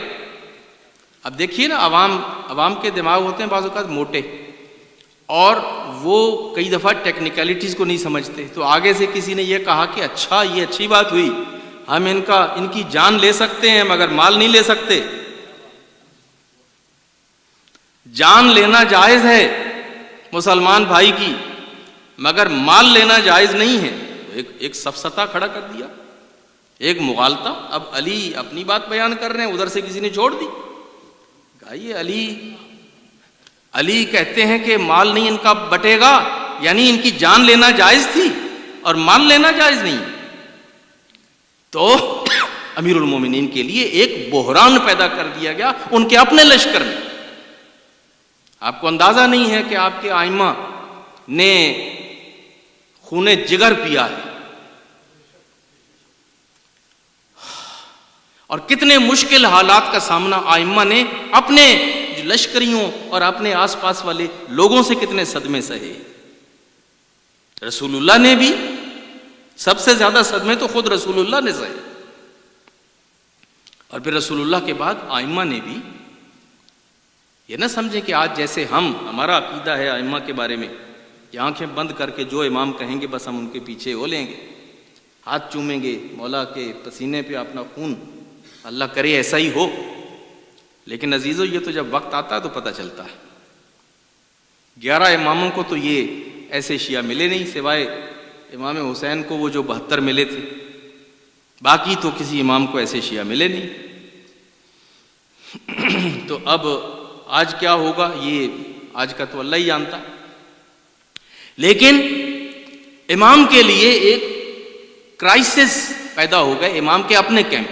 اب دیکھیے نا، عوام کے دماغ ہوتے ہیں بعض اوقات موٹے، اور وہ کئی دفعہ ٹیکنیکلٹیز کو نہیں سمجھتے، تو آگے سے کسی نے یہ کہا کہ اچھا، یہ اچھی بات ہوئی، ہم ان کی جان لے سکتے ہیں مگر مال نہیں لے سکتے. جان لینا جائز ہے مسلمان بھائی کی، مگر مال لینا جائز نہیں ہے. ایک سفسطہ کھڑا کر دیا، ایک مغالطہ. اب علی اپنی بات بیان کر رہے ہیں، ادھر سے کسی نے چھوڑ دی. کہا یہ علی کہتے ہیں کہ مال نہیں ان کا بٹے گا، یعنی ان کی جان لینا جائز تھی اور مال لینا جائز نہیں. تو امیر المومنین کے لیے ایک بحران پیدا کر دیا گیا ان کے اپنے لشکر میں. آپ کو اندازہ نہیں ہے کہ آپ کے ائمہ نے خون جگر پیا ہے اور کتنے مشکل حالات کا سامنا ائمہ نے اپنے لشکریوں اور اپنے آس پاس والے لوگوں سے کتنے صدمے سہے. رسول اللہ نے بھی سب سے زیادہ صدمے تو خود رسول اللہ نے سہے، اور پھر رسول اللہ کے بعد ائمہ نے بھی. یہ نہ سمجھیں کہ آج جیسے ہمارا عقیدہ ہے ائمہ کے بارے میں کہ آنکھیں بند کر کے جو امام کہیں گے بس ہم ان کے پیچھے ہو لیں گے، ہاتھ چومیں گے مولا کے پسینے پہ اپنا خون، اللہ کرے ایسا ہی ہو. لیکن عزیزو یہ تو جب وقت آتا ہے تو پتہ چلتا ہے. 11 اماموں کو تو یہ ایسے شیعہ ملے نہیں سوائے امام حسین کو وہ جو 72 ملے تھے، باقی تو کسی امام کو ایسے شیعہ ملے نہیں. تو اب آج کیا ہوگا یہ آج کا تو اللہ ہی جانتا. لیکن امام کے لیے ایک کرائسس پیدا ہو گئے امام کے اپنے کیمپ.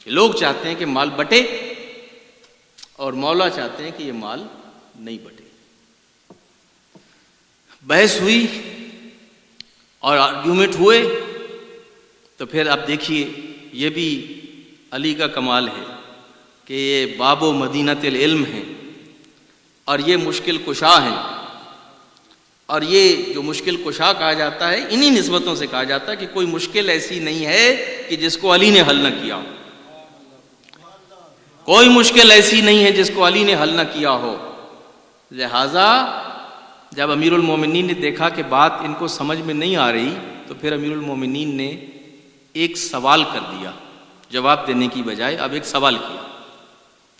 لوگ چاہتے ہیں کہ مال بٹے اور مولا چاہتے ہیں کہ یہ مال نہیں بٹے. بحث ہوئی اور آرگیومنٹ ہوئے. تو پھر اب دیکھیے یہ بھی علی کا کمال ہے کہ یہ باب و مدینۃ العلم ہیں اور یہ مشکل کشا ہیں. اور یہ جو مشکل کشا کہا جاتا ہے انہی نسبتوں سے کہا جاتا ہے کہ کوئی مشکل ایسی نہیں ہے کہ جس کو علی نے حل نہ کیا. کوئی مشکل ایسی نہیں ہے جس کو علی نے حل نہ کیا ہو. لہذا جب امیر المومنین نے دیکھا کہ بات ان کو سمجھ میں نہیں آ رہی تو پھر امیر المومنین نے ایک سوال کر دیا. جواب دینے کی بجائے اب ایک سوال کیا.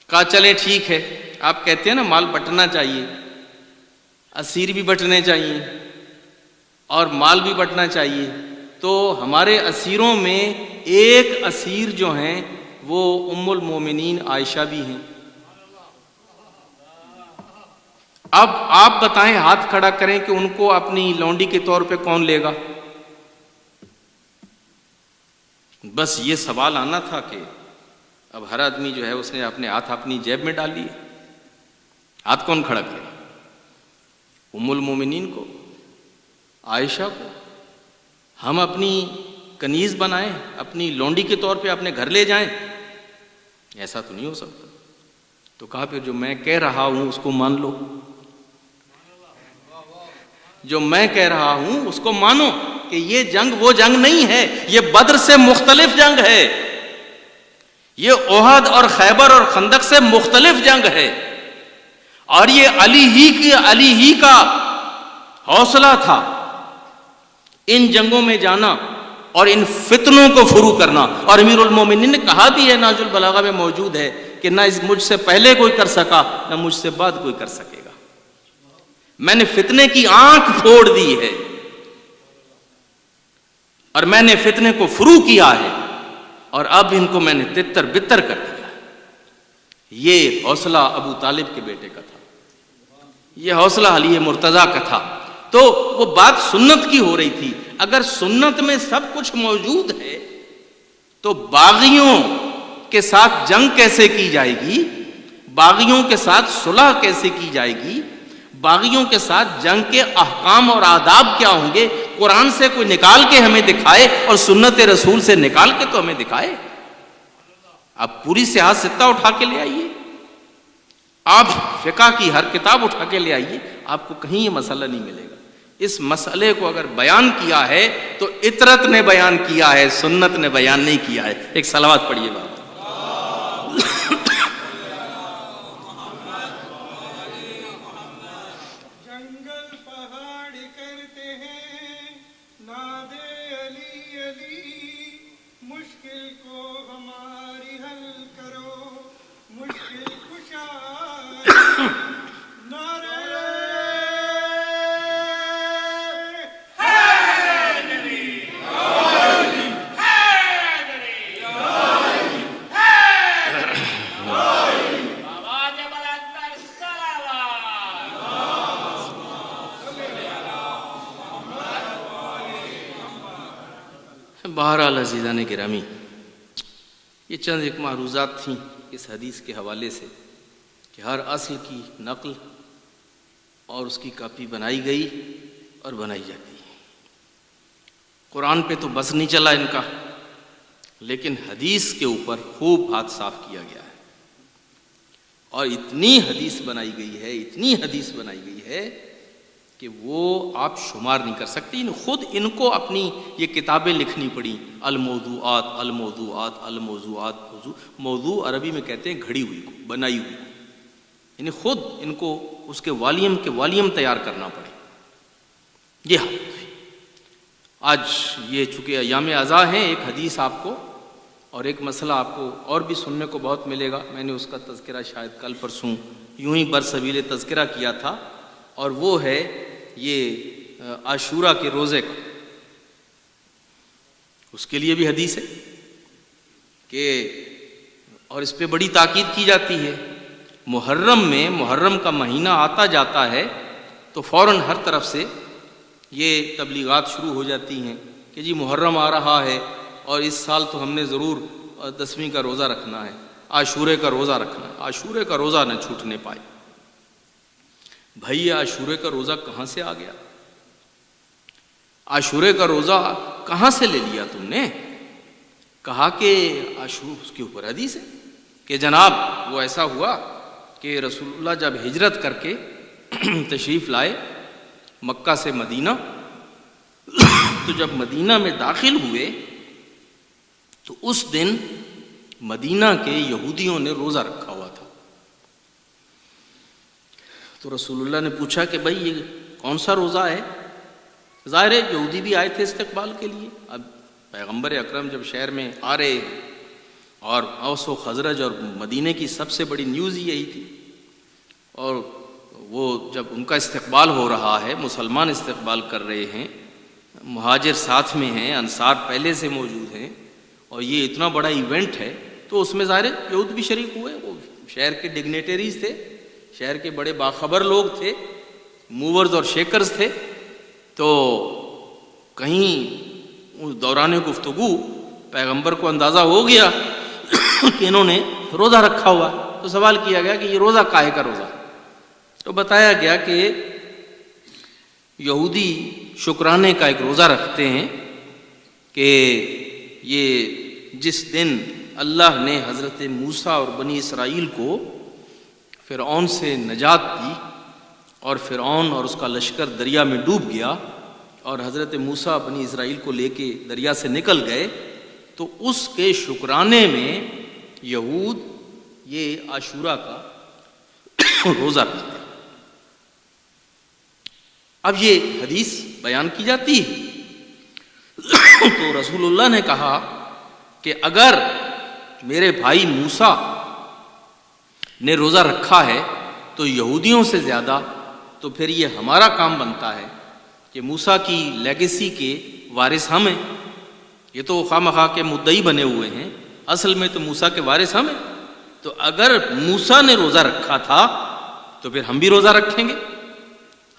کہا چلے ٹھیک ہے، آپ کہتے ہیں نا مال بٹنا چاہیے، اسیر بھی بٹنے چاہیے اور مال بھی بٹنا چاہیے. تو ہمارے اسیروں میں ایک اسیر جو ہیں وہ ام المومنین عائشہ بھی ہیں. اب آپ بتائیں، ہاتھ کھڑا کریں کہ ان کو اپنی لونڈی کے طور پہ کون لے گا؟ بس یہ سوال آنا تھا کہ اب ہر آدمی جو ہے اس نے اپنے ہاتھ اپنی جیب میں ڈال لیے. ہاتھ کون کھڑا کرے؟ ام المومنین کو، عائشہ کو ہم اپنی کنیز بنائیں، اپنی لونڈی کے طور پہ اپنے گھر لے جائیں؟ ایسا تو نہیں ہو سکتا. تو کہا پھر جو میں کہہ رہا ہوں اس کو مان لو، جو میں کہہ رہا ہوں اس کو مانو کہ یہ جنگ وہ جنگ نہیں ہے، یہ بدر سے مختلف جنگ ہے، یہ احد اور خیبر اور خندق سے مختلف جنگ ہے. اور یہ علی ہی کا حوصلہ تھا ان جنگوں میں جانا اور ان فتنوں کو فرو کرنا. اور امیر المومنین نے کہا بھی ہے، نہج البلاغہ میں موجود ہے کہ نہ مجھ سے پہلے کوئی کر سکا نہ مجھ سے بعد کوئی کر سکے گا. میں نے فتنے کی آنکھ پھوڑ دی ہے اور میں نے فتنے کو فرو کیا ہے اور اب ان کو میں نے تتر بتر کر دیا. یہ حوصلہ ابو طالب کے بیٹے کا تھا، یہ حوصلہ علی مرتضیٰ کا تھا. تو وہ بات سنت کی ہو رہی تھی. اگر سنت میں سب کچھ موجود ہے تو باغیوں کے ساتھ جنگ کیسے کی جائے گی؟ باغیوں کے ساتھ صلح کیسے کی جائے گی؟ باغیوں کے ساتھ جنگ کے احکام اور آداب کیا ہوں گے؟ قرآن سے کوئی نکال کے ہمیں دکھائے اور سنت رسول سے نکال کے تو ہمیں دکھائے. آپ پوری سیاست ستہ اٹھا کے لے آئیے، آپ فقہ کی ہر کتاب اٹھا کے لے آئیے، آپ کو کہیں یہ مسئلہ نہیں ملے گا. اس مسئلے کو اگر بیان کیا ہے تو اطرت نے بیان کیا ہے، سنت نے بیان نہیں کیا ہے. ایک صلوات پڑھیے بابا. جنگل پہاڑ کرتے ہیں ناد علی بہرحال عزیزان گرامی، یہ چند ایک معروضات تھیں اس حدیث کے حوالے سے کہ ہر اصل کی نقل اور اس کی کاپی بنائی گئی اور بنائی جاتی ہے۔ قرآن پہ تو بس نہیں چلا ان کا، لیکن حدیث کے اوپر خوب ہاتھ صاف کیا گیا ہے، اور اتنی حدیث بنائی گئی ہے کہ وہ آپ شمار نہیں کر سکتے۔ خود ان کو اپنی یہ کتابیں لکھنی پڑیں، الموضوعات الموضوعات الموضوعات۔ موضوع عربی میں کہتے ہیں گھڑی ہوئی کو، بنائی ہوئی کو، یعنی خود ان کو اس کے والیم تیار کرنا پڑے۔ یہ حالت ہوئی۔ آج یہ چونکہ ایام عزا ہیں، ایک حدیث آپ کو اور ایک مسئلہ آپ کو اور بھی سننے کو بہت ملے گا۔ میں نے اس کا تذکرہ شاید کل پرسوں یوں ہی برسبیل تذکرہ کیا تھا، اور وہ ہے یہ عاشورہ کے روزے کا۔ اس کے لیے بھی حدیث ہے کہ، اور اس پہ بڑی تاکید کی جاتی ہے۔ محرم کا مہینہ آتا جاتا ہے تو فوراً ہر طرف سے یہ تبلیغات شروع ہو جاتی ہیں کہ جی محرم آ رہا ہے، اور اس سال تو ہم نے ضرور 10ویں کا روزہ رکھنا ہے، عاشورے کا روزہ رکھنا ہے، عاشورے کا روزہ نہ چھوٹنے پائے۔ بھائی عاشورے کا روزہ کہاں سے آ گیا؟ عاشورے کا روزہ کہاں سے لے لیا تم نے؟ کہا کہ اس کے اوپر حدیث ہے کہ جناب وہ ایسا ہوا کہ رسول اللہ جب ہجرت کر کے تشریف لائے مکہ سے مدینہ، تو جب مدینہ میں داخل ہوئے تو اس دن مدینہ کے یہودیوں نے روزہ رکھا ہوا تھا۔ تو رسول اللہ نے پوچھا کہ بھائی یہ کون سا روزہ ہے؟ ظاہر ہے یہودی بھی آئے تھے استقبال کے لیے۔ اب پیغمبر اکرم جب شہر میں آ رہے ہیں، اور اوس و خزرج اور مدینے کی سب سے بڑی نیوز یہی تھی، اور وہ جب ان کا استقبال ہو رہا ہے، مسلمان استقبال کر رہے ہیں، مہاجر ساتھ میں ہیں، انصار پہلے سے موجود ہیں، اور یہ اتنا بڑا ایونٹ ہے، تو اس میں ظاہر یہود بھی شریک ہوئے۔ وہ شہر کے ڈگنیٹریز تھے، شہر کے بڑے باخبر لوگ تھے، موورز اور شیکرز تھے۔ تو کہیں دوران گفتگو پیغمبر کو اندازہ ہو گیا کہ انہوں نے روزہ رکھا ہوا، تو سوال کیا گیا کہ یہ روزہ کاہے کا روزہ؟ تو بتایا گیا کہ یہودی شکرانے کا ایک روزہ رکھتے ہیں کہ یہ جس دن اللہ نے حضرت موسیٰ اور بنی اسرائیل کو فرعون سے نجات دی، اور فرعون اور اس کا لشکر دریا میں ڈوب گیا، اور حضرت موسیٰ بنی اسرائیل کو لے کے دریا سے نکل گئے، تو اس کے شکرانے میں یہود یہ عاشورہ کا روزہ رکھتے ہیں۔ اب یہ حدیث بیان کی جاتی ہے تو رسول اللہ نے کہا کہ اگر میرے بھائی موسیٰ نے روزہ رکھا ہے تو یہودیوں سے زیادہ تو پھر یہ ہمارا کام بنتا ہے کہ موسیٰ کی لیگیسی کے وارث ہم ہیں۔ یہ تو خواہ مخواہ کے مدعی بنے ہوئے ہیں، اصل میں تو موسیٰ کے وارث ہم ہیں۔ تو اگر موسیٰ نے روزہ رکھا تھا تو پھر ہم بھی روزہ رکھیں گے،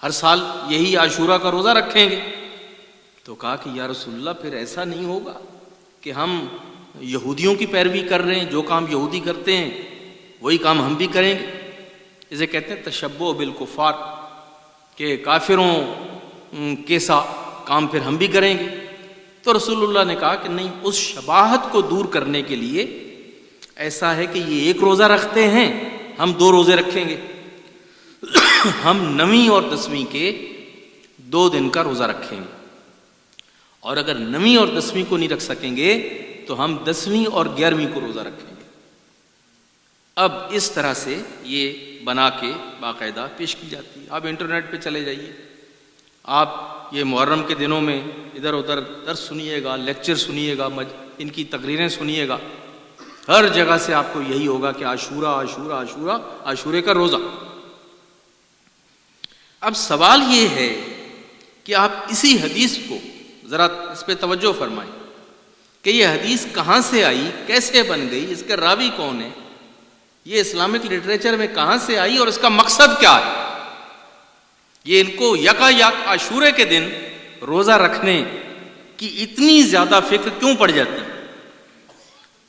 ہر سال یہی عاشورہ کا روزہ رکھیں گے۔ تو کہا کہ یا رسول اللہ پھر ایسا نہیں ہوگا کہ ہم یہودیوں کی پیروی کر رہے ہیں، جو کام یہودی کرتے ہیں وہی کام ہم بھی کریں گے۔ اسے کہتے ہیں تشبہ بالکفار، کہ کافروں کے سا کام پھر ہم بھی کریں گے۔ تو رسول اللہ نے کہا کہ نہیں، اس شباہت کو دور کرنے کے لیے ایسا ہے کہ یہ ایک روزہ رکھتے ہیں، ہم 2 روزے رکھیں گے، ہم 9ویں اور 10ویں کے 2 دن کا روزہ رکھیں گے، اور اگر 9ویں اور 10ویں کو نہیں رکھ سکیں گے تو ہم 10ویں اور 11ویں کو روزہ رکھیں گے۔ اب اس طرح سے یہ بنا کے باقاعدہ پیش کی جاتی ہے۔ آپ انٹرنیٹ پہ چلے جائیے، آپ یہ محرم کے دنوں میں ادھر ادھر درس سنیے گا، لیکچر سنیے گا، ان کی تقریریں سنیے گا، ہر جگہ سے آپ کو یہی ہوگا کہ عاشورہ عاشورہ عاشورہ، عاشورے کا روزہ۔ اب سوال یہ ہے کہ آپ اسی حدیث کو ذرا اس پہ توجہ فرمائیں کہ یہ حدیث کہاں سے آئی، کیسے بن گئی، اس کے راوی کون ہے، یہ اسلامک لٹریچر میں کہاں سے آئی، اور اس کا مقصد کیا ہے۔ یہ ان کو یکا یک عاشورے کے دن روزہ رکھنے کہ اتنی زیادہ فکر کیوں پڑ جاتی.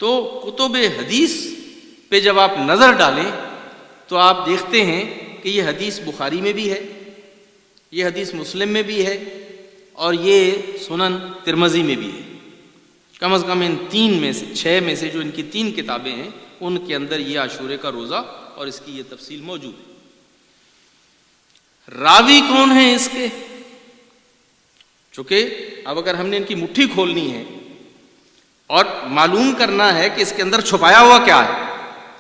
تو کتب حدیث پہ جب آپ نظر ڈالیں تو آپ دیکھتے ہیں کہ یہ حدیث بخاری میں بھی ہے، یہ حدیث مسلم میں بھی ہے، اور یہ سنن ترمذی میں بھی ہے. کم از کم ان 6 میں سے جو ان کی 3 کتابیں ہیں ان کے اندر یہ عاشورے کا روزہ اور اس کی یہ تفصیل موجود ہے. راوی کون ہیں اس کے؟ چونکہ اب اگر ہم نے ان کی مٹھی کھولنی ہے اور معلوم کرنا ہے کہ اس کے اندر چھپایا ہوا کیا ہے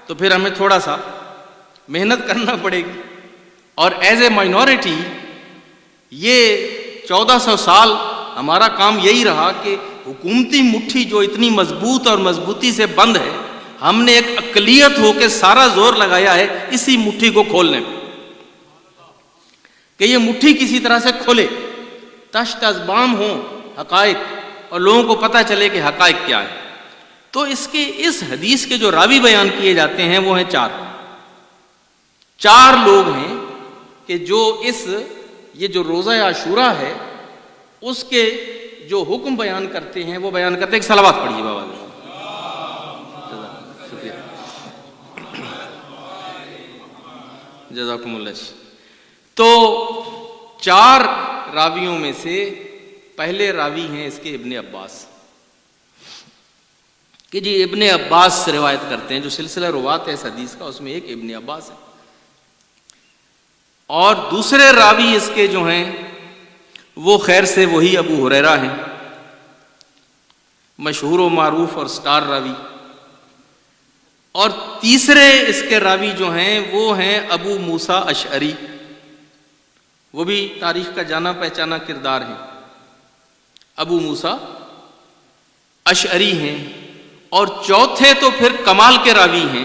تو پھر ہمیں تھوڑا سا محنت کرنا پڑے گی. اور ایز اے مائنورٹی یہ 1400 سال ہمارا کام یہی رہا کہ حکومتی مٹھی جو اتنی مضبوط اور مضبوطی سے بند ہے، ہم نے ایک اقلیت ہو کے سارا زور لگایا ہے اسی مٹھی کو کھولنے میں کہ یہ مٹھی کسی طرح سے کھولے، تشت از بام ہوں حقائق اور لوگوں کو پتہ چلے کہ حقائق کیا ہے. تو اس حدیث کے جو راوی بیان کیے جاتے ہیں وہ ہیں 4 لوگ ہیں کہ جو یہ جو روزہ عاشورہ ہے اس کے جو حکم بیان کرتے ہیں وہ بیان کرتے ہیں. ایک صلوات پڑھیے بابا جی. شکریہ، جزاکم اللہ. تو 4 راویوں میں سے پہلے راوی ہیں اس کے ابن عباس کہ جی ابن عباس سے روایت کرتے ہیں. جو سلسلہ روات ہے اس حدیث کا اس میں ایک ابن عباس ہے. اور دوسرے راوی اس کے جو ہیں وہ خیر سے وہی ابو ہریرہ ہیں، مشہور و معروف اور سٹار راوی. اور تیسرے اس کے راوی جو ہیں وہ ہیں ابو موسیٰ اشعری، وہ بھی تاریخ کا جانا پہچانا کردار ہیں. ابو موسیٰ اشعری ہیں. اور چوتھے تو پھر کمال کے راوی ہیں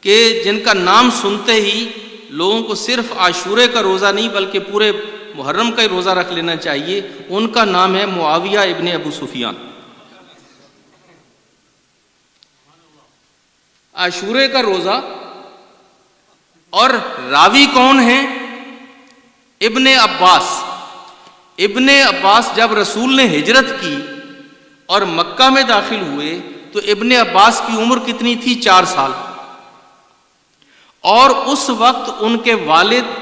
کہ جن کا نام سنتے ہی لوگوں کو صرف عاشورے کا روزہ نہیں بلکہ پورے محرم کا ہی روزہ رکھ لینا چاہیے. ان کا نام ہے معاویہ ابن ابو سفیان. عاشورے کا روزہ. اور راوی کون ہیں؟ ابن عباس. ابن عباس جب رسول نے ہجرت کی اور مکہ میں داخل ہوئے تو ابن عباس کی عمر کتنی تھی؟ 4 سال. اور اس وقت ان کے والد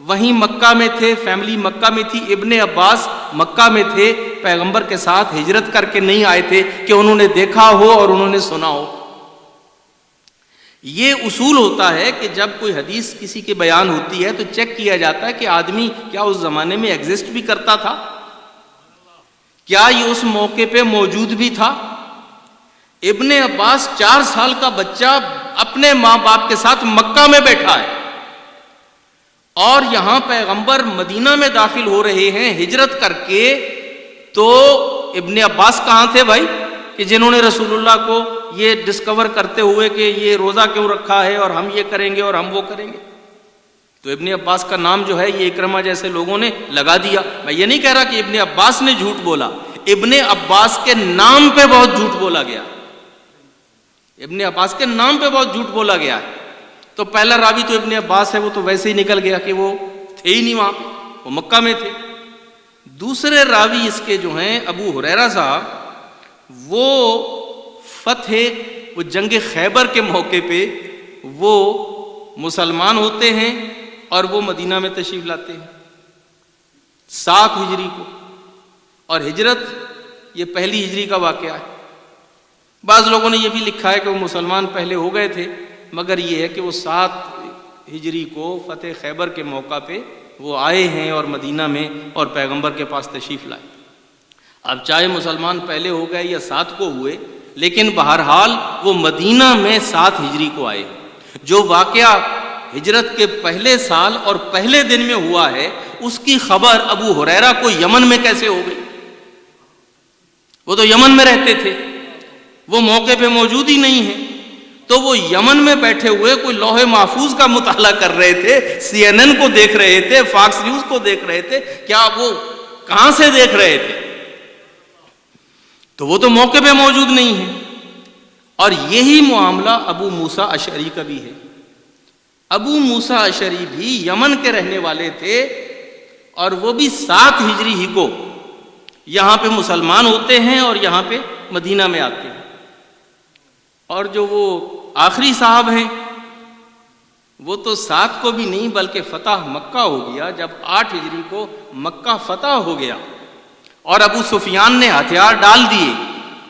وہیں مکہ میں تھے، فیملی مکہ میں تھی. ابن عباس مکہ میں تھے، پیغمبر کے ساتھ ہجرت کر کے نہیں آئے تھے کہ انہوں نے دیکھا ہو اور انہوں نے سنا ہو. یہ اصول ہوتا ہے کہ جب کوئی حدیث کسی کے بیان ہوتی ہے تو چیک کیا جاتا ہے کہ آدمی کیا اس زمانے میں ایگزسٹ بھی کرتا تھا، کیا یہ اس موقع پہ موجود بھی تھا. ابن عباس 4 سال کا بچہ اپنے ماں باپ کے ساتھ مکہ میں بیٹھا ہے اور یہاں پیغمبر مدینہ میں داخل ہو رہے ہیں ہجرت کر کے. تو ابن عباس کہاں تھے بھائی کہ جنہوں نے رسول اللہ کو یہ ڈسکور کرتے ہوئے کہ یہ روزہ کیوں رکھا ہے اور ہم یہ کریں گے اور ہم وہ کریں گے. تو ابن عباس کا نام جو ہے یہ اکرمہ جیسے لوگوں نے لگا دیا. میں یہ نہیں کہہ رہا کہ ابن عباس نے جھوٹ بولا، ابن عباس کے نام پہ بہت جھوٹ بولا گیا. ابن عباس کے نام پہ بہت جھوٹ بولا گیا ہے. تو پہلا راوی تو ابن عباس ہے، وہ تو ویسے ہی نکل گیا کہ وہ تھے ہی نہیں وہاں، وہ مکہ میں تھے. دوسرے راوی اس کے جو ہیں ابو ہریرہ صاحب، وہ وہ جنگ خیبر کے موقع پہ وہ مسلمان ہوتے ہیں اور وہ مدینہ میں تشریف لاتے ہیں 7 ہجری کو. اور ہجرت یہ پہلی ہجری کا واقعہ ہے. بعض لوگوں نے یہ بھی لکھا ہے کہ وہ مسلمان پہلے ہو گئے تھے، مگر یہ ہے کہ وہ 7 ہجری کو فتح خیبر کے موقع پہ وہ آئے ہیں اور مدینہ میں اور پیغمبر کے پاس تشریف لائے. اب چاہے مسلمان پہلے ہو گئے یا 7 کو ہوئے، لیکن بہرحال وہ مدینہ میں 7 ہجری کو آئے. جو واقعہ ہجرت کے پہلے سال اور پہلے دن میں ہوا ہے اس کی خبر ابو ہریرہ کو یمن میں کیسے ہو گئی؟ وہ تو یمن میں رہتے تھے، وہ موقع پہ موجود ہی نہیں ہیں. تو وہ یمن میں بیٹھے ہوئے کوئی لوح محفوظ کا مطالعہ کر رہے تھے، CNN کو دیکھ رہے تھے، فاکس نیوز کو دیکھ رہے تھے. کیا وہ کہاں سے دیکھ رہے تھے؟ تو وہ تو موقع پہ موجود نہیں ہیں. اور یہی معاملہ ابو موسیٰ اشعری کا بھی ہے. ابو موسیٰ اشعری بھی یمن کے رہنے والے تھے اور وہ بھی 7 ہجری ہی کو یہاں پہ مسلمان ہوتے ہیں اور یہاں پہ مدینہ میں آتے ہیں. اور جو وہ آخری صاحب ہیں وہ تو 7 کو بھی نہیں بلکہ فتح مکہ ہو گیا. جب 8 ہجری کو مکہ فتح ہو گیا اور ابو سفیان نے ہتھیار ڈال دیے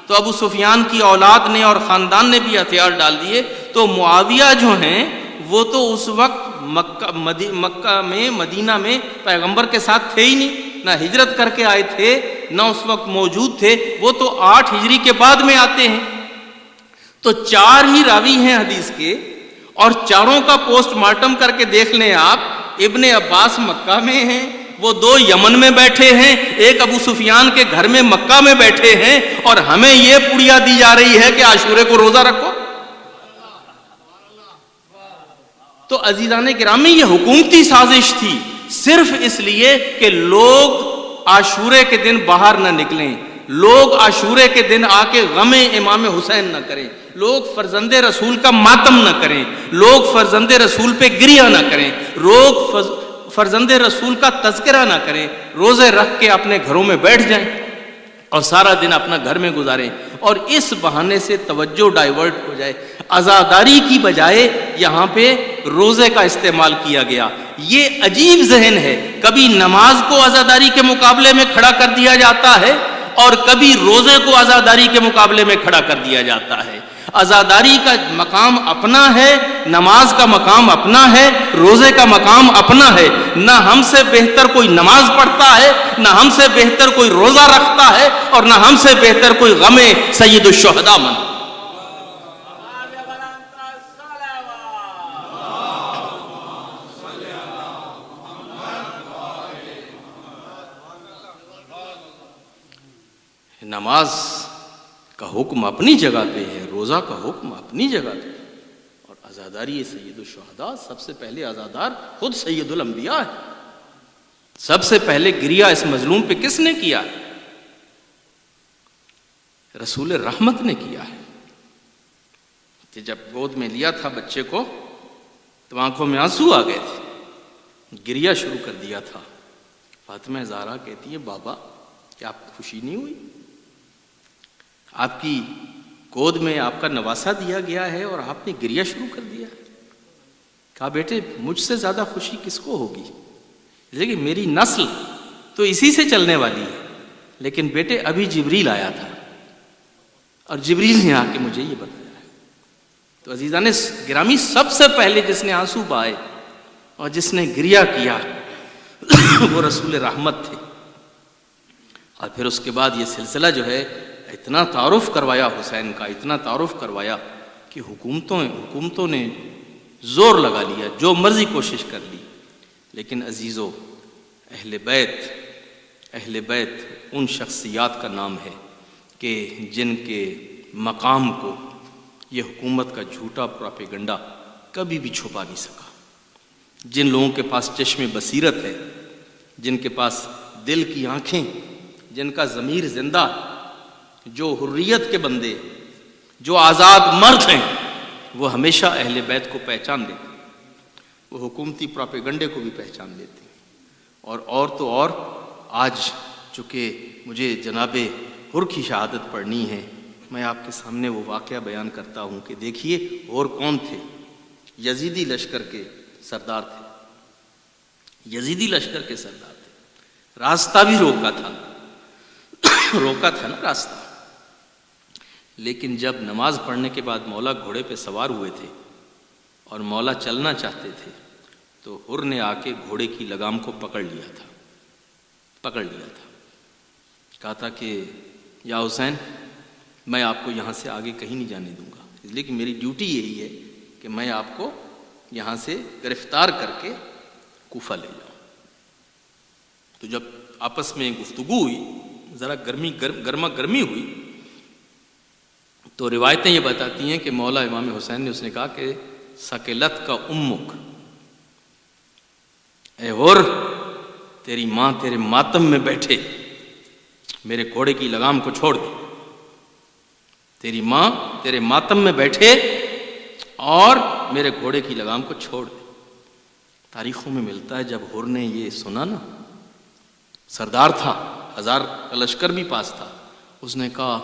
تو ابو سفیان کی اولاد نے اور خاندان نے بھی ہتھیار ڈال دیے. تو معاویہ جو ہیں وہ تو اس وقت مکہ میں مدینہ میں پیغمبر کے ساتھ تھے ہی نہیں, نہ ہجرت کر کے آئے تھے نہ اس وقت موجود تھے. وہ تو 8 ہجری کے بعد میں آتے ہیں. تو 4 ہی راوی ہیں حدیث کے اور چاروں کا پوسٹ مارٹم کر کے دیکھ لیں آپ. ابن عباس مکہ میں ہیں, وہ 2 یمن میں بیٹھے ہیں, ایک ابو سفیان کے گھر میں مکہ میں بیٹھے ہیں, اور ہمیں یہ پڑیا دی جا رہی ہے کہ عاشورے کو روزہ رکھو. تو عزیزان گرامی یہ حکومتی سازش تھی صرف اس لیے کہ لوگ عاشورے کے دن باہر نہ نکلیں, لوگ عاشورے کے دن آ کے غم امام حسین نہ کریں, لوگ فرزند رسول کا ماتم نہ کریں, لوگ فرزند رسول پہ گریہ نہ کریں, لوگ فرزند رسول کا تذکرہ نہ کریں, روزے رکھ کے اپنے گھروں میں بیٹھ جائیں اور سارا دن اپنا گھر میں گزاریں, اور اس بہانے سے توجہ ڈائیورٹ ہو جائے. عزاداری کی بجائے یہاں پہ روزے کا استعمال کیا گیا. یہ عجیب ذہن ہے, کبھی نماز کو عزاداری کے مقابلے میں کھڑا کر دیا جاتا ہے اور کبھی روزے کو عزاداری کے مقابلے میں کھڑا کر دیا جاتا ہے. عزاداری کا مقام اپنا ہے, نماز کا مقام اپنا ہے, روزے کا مقام اپنا ہے. نہ ہم سے بہتر کوئی نماز پڑھتا ہے, نہ ہم سے بہتر کوئی روزہ رکھتا ہے, اور نہ ہم سے بہتر کوئی غم سید الشہداء من. نماز کا حکم اپنی جگہ پہ ہے, روزہ کا حکم اپنی جگہ پہ ہے, اور عزاداری سید الشہداء. سب سے پہلے عزادار خود سید الانبیاء ہے. سب سے پہلے گریہ اس مظلوم پہ کس نے کیا ہے؟ رسول رحمت نے کیا ہے. کہ جب گود میں لیا تھا بچے کو تو آنکھوں میں آنسو آ گئے تھے, گریہ شروع کر دیا تھا. فاطمہ زہرا کہتی ہے بابا کیا آپ کو خوشی نہیں ہوئی؟ آپ کی گود میں آپ کا نواسا دیا گیا ہے اور آپ نے گریہ شروع کر دیا. کہا بیٹے مجھ سے زیادہ خوشی کس کو ہوگی, لیکن میری نسل تو اسی سے چلنے والی ہے. لیکن بیٹے ابھی جبریل آیا تھا اور جبریل نے آ کے مجھے یہ بتایا. تو عزیزان گرامی سب سے پہلے جس نے آنسو بہائے اور جس نے گریہ کیا وہ رسول رحمت تھے. اور پھر اس کے بعد یہ سلسلہ جو ہے اتنا تعارف کروایا حسین کا, اتنا تعارف کروایا کہ حکومتوں نے زور لگا لیا, جو مرضی کوشش کر لی. لیکن عزیزو, اہل بیت ان شخصیات کا نام ہے کہ جن کے مقام کو یہ حکومت کا جھوٹا پراپیگنڈا کبھی بھی چھپا نہیں سکا. جن لوگوں کے پاس چشم بصیرت ہے, جن کے پاس دل کی آنکھیں, جن کا ضمیر زندہ, جو حریت کے بندے, جو آزاد مرد ہیں, وہ ہمیشہ اہل بیت کو پہچان لیتے ہیں. وہ حکومتی پراپیگنڈے کو بھی پہچان لیتے ہیں. اور تو اور آج چونکہ مجھے جناب حر کی شہادت پڑھنی ہے, میں آپ کے سامنے وہ واقعہ بیان کرتا ہوں کہ دیکھیے اور کون تھے. یزیدی لشکر کے سردار تھے, یزیدی لشکر کے سردار تھے. راستہ بھی روکا تھا نا راستہ. لیکن جب نماز پڑھنے کے بعد مولا گھوڑے پہ سوار ہوئے تھے اور مولا چلنا چاہتے تھے تو حر نے آ کے گھوڑے کی لگام کو پکڑ لیا تھا. کہا تھا کہ یا حسین میں آپ کو یہاں سے آگے کہیں نہیں جانے دوں گا, اس لیے کہ میری ڈیوٹی یہی ہے کہ میں آپ کو یہاں سے گرفتار کر کے کوفہ لے جاؤں. تو جب آپس میں گفتگو ہوئی, ذرا گرما گرمی ہوئی, تو روایتیں یہ بتاتی ہیں کہ مولا امام حسین نے اس نے کہا کہ سکلت کا امک, اے حر تیری ماں تیرے ماتم میں بیٹھے, میرے گھوڑے کی لگام کو چھوڑ دے. تیری ماں تیرے ماتم میں بیٹھے اور میرے گھوڑے کی لگام کو چھوڑ دے. تاریخوں میں ملتا ہے جب حر نے یہ سنا نا, سردار تھا, 1000 کا لشکر بھی پاس تھا. اس نے کہا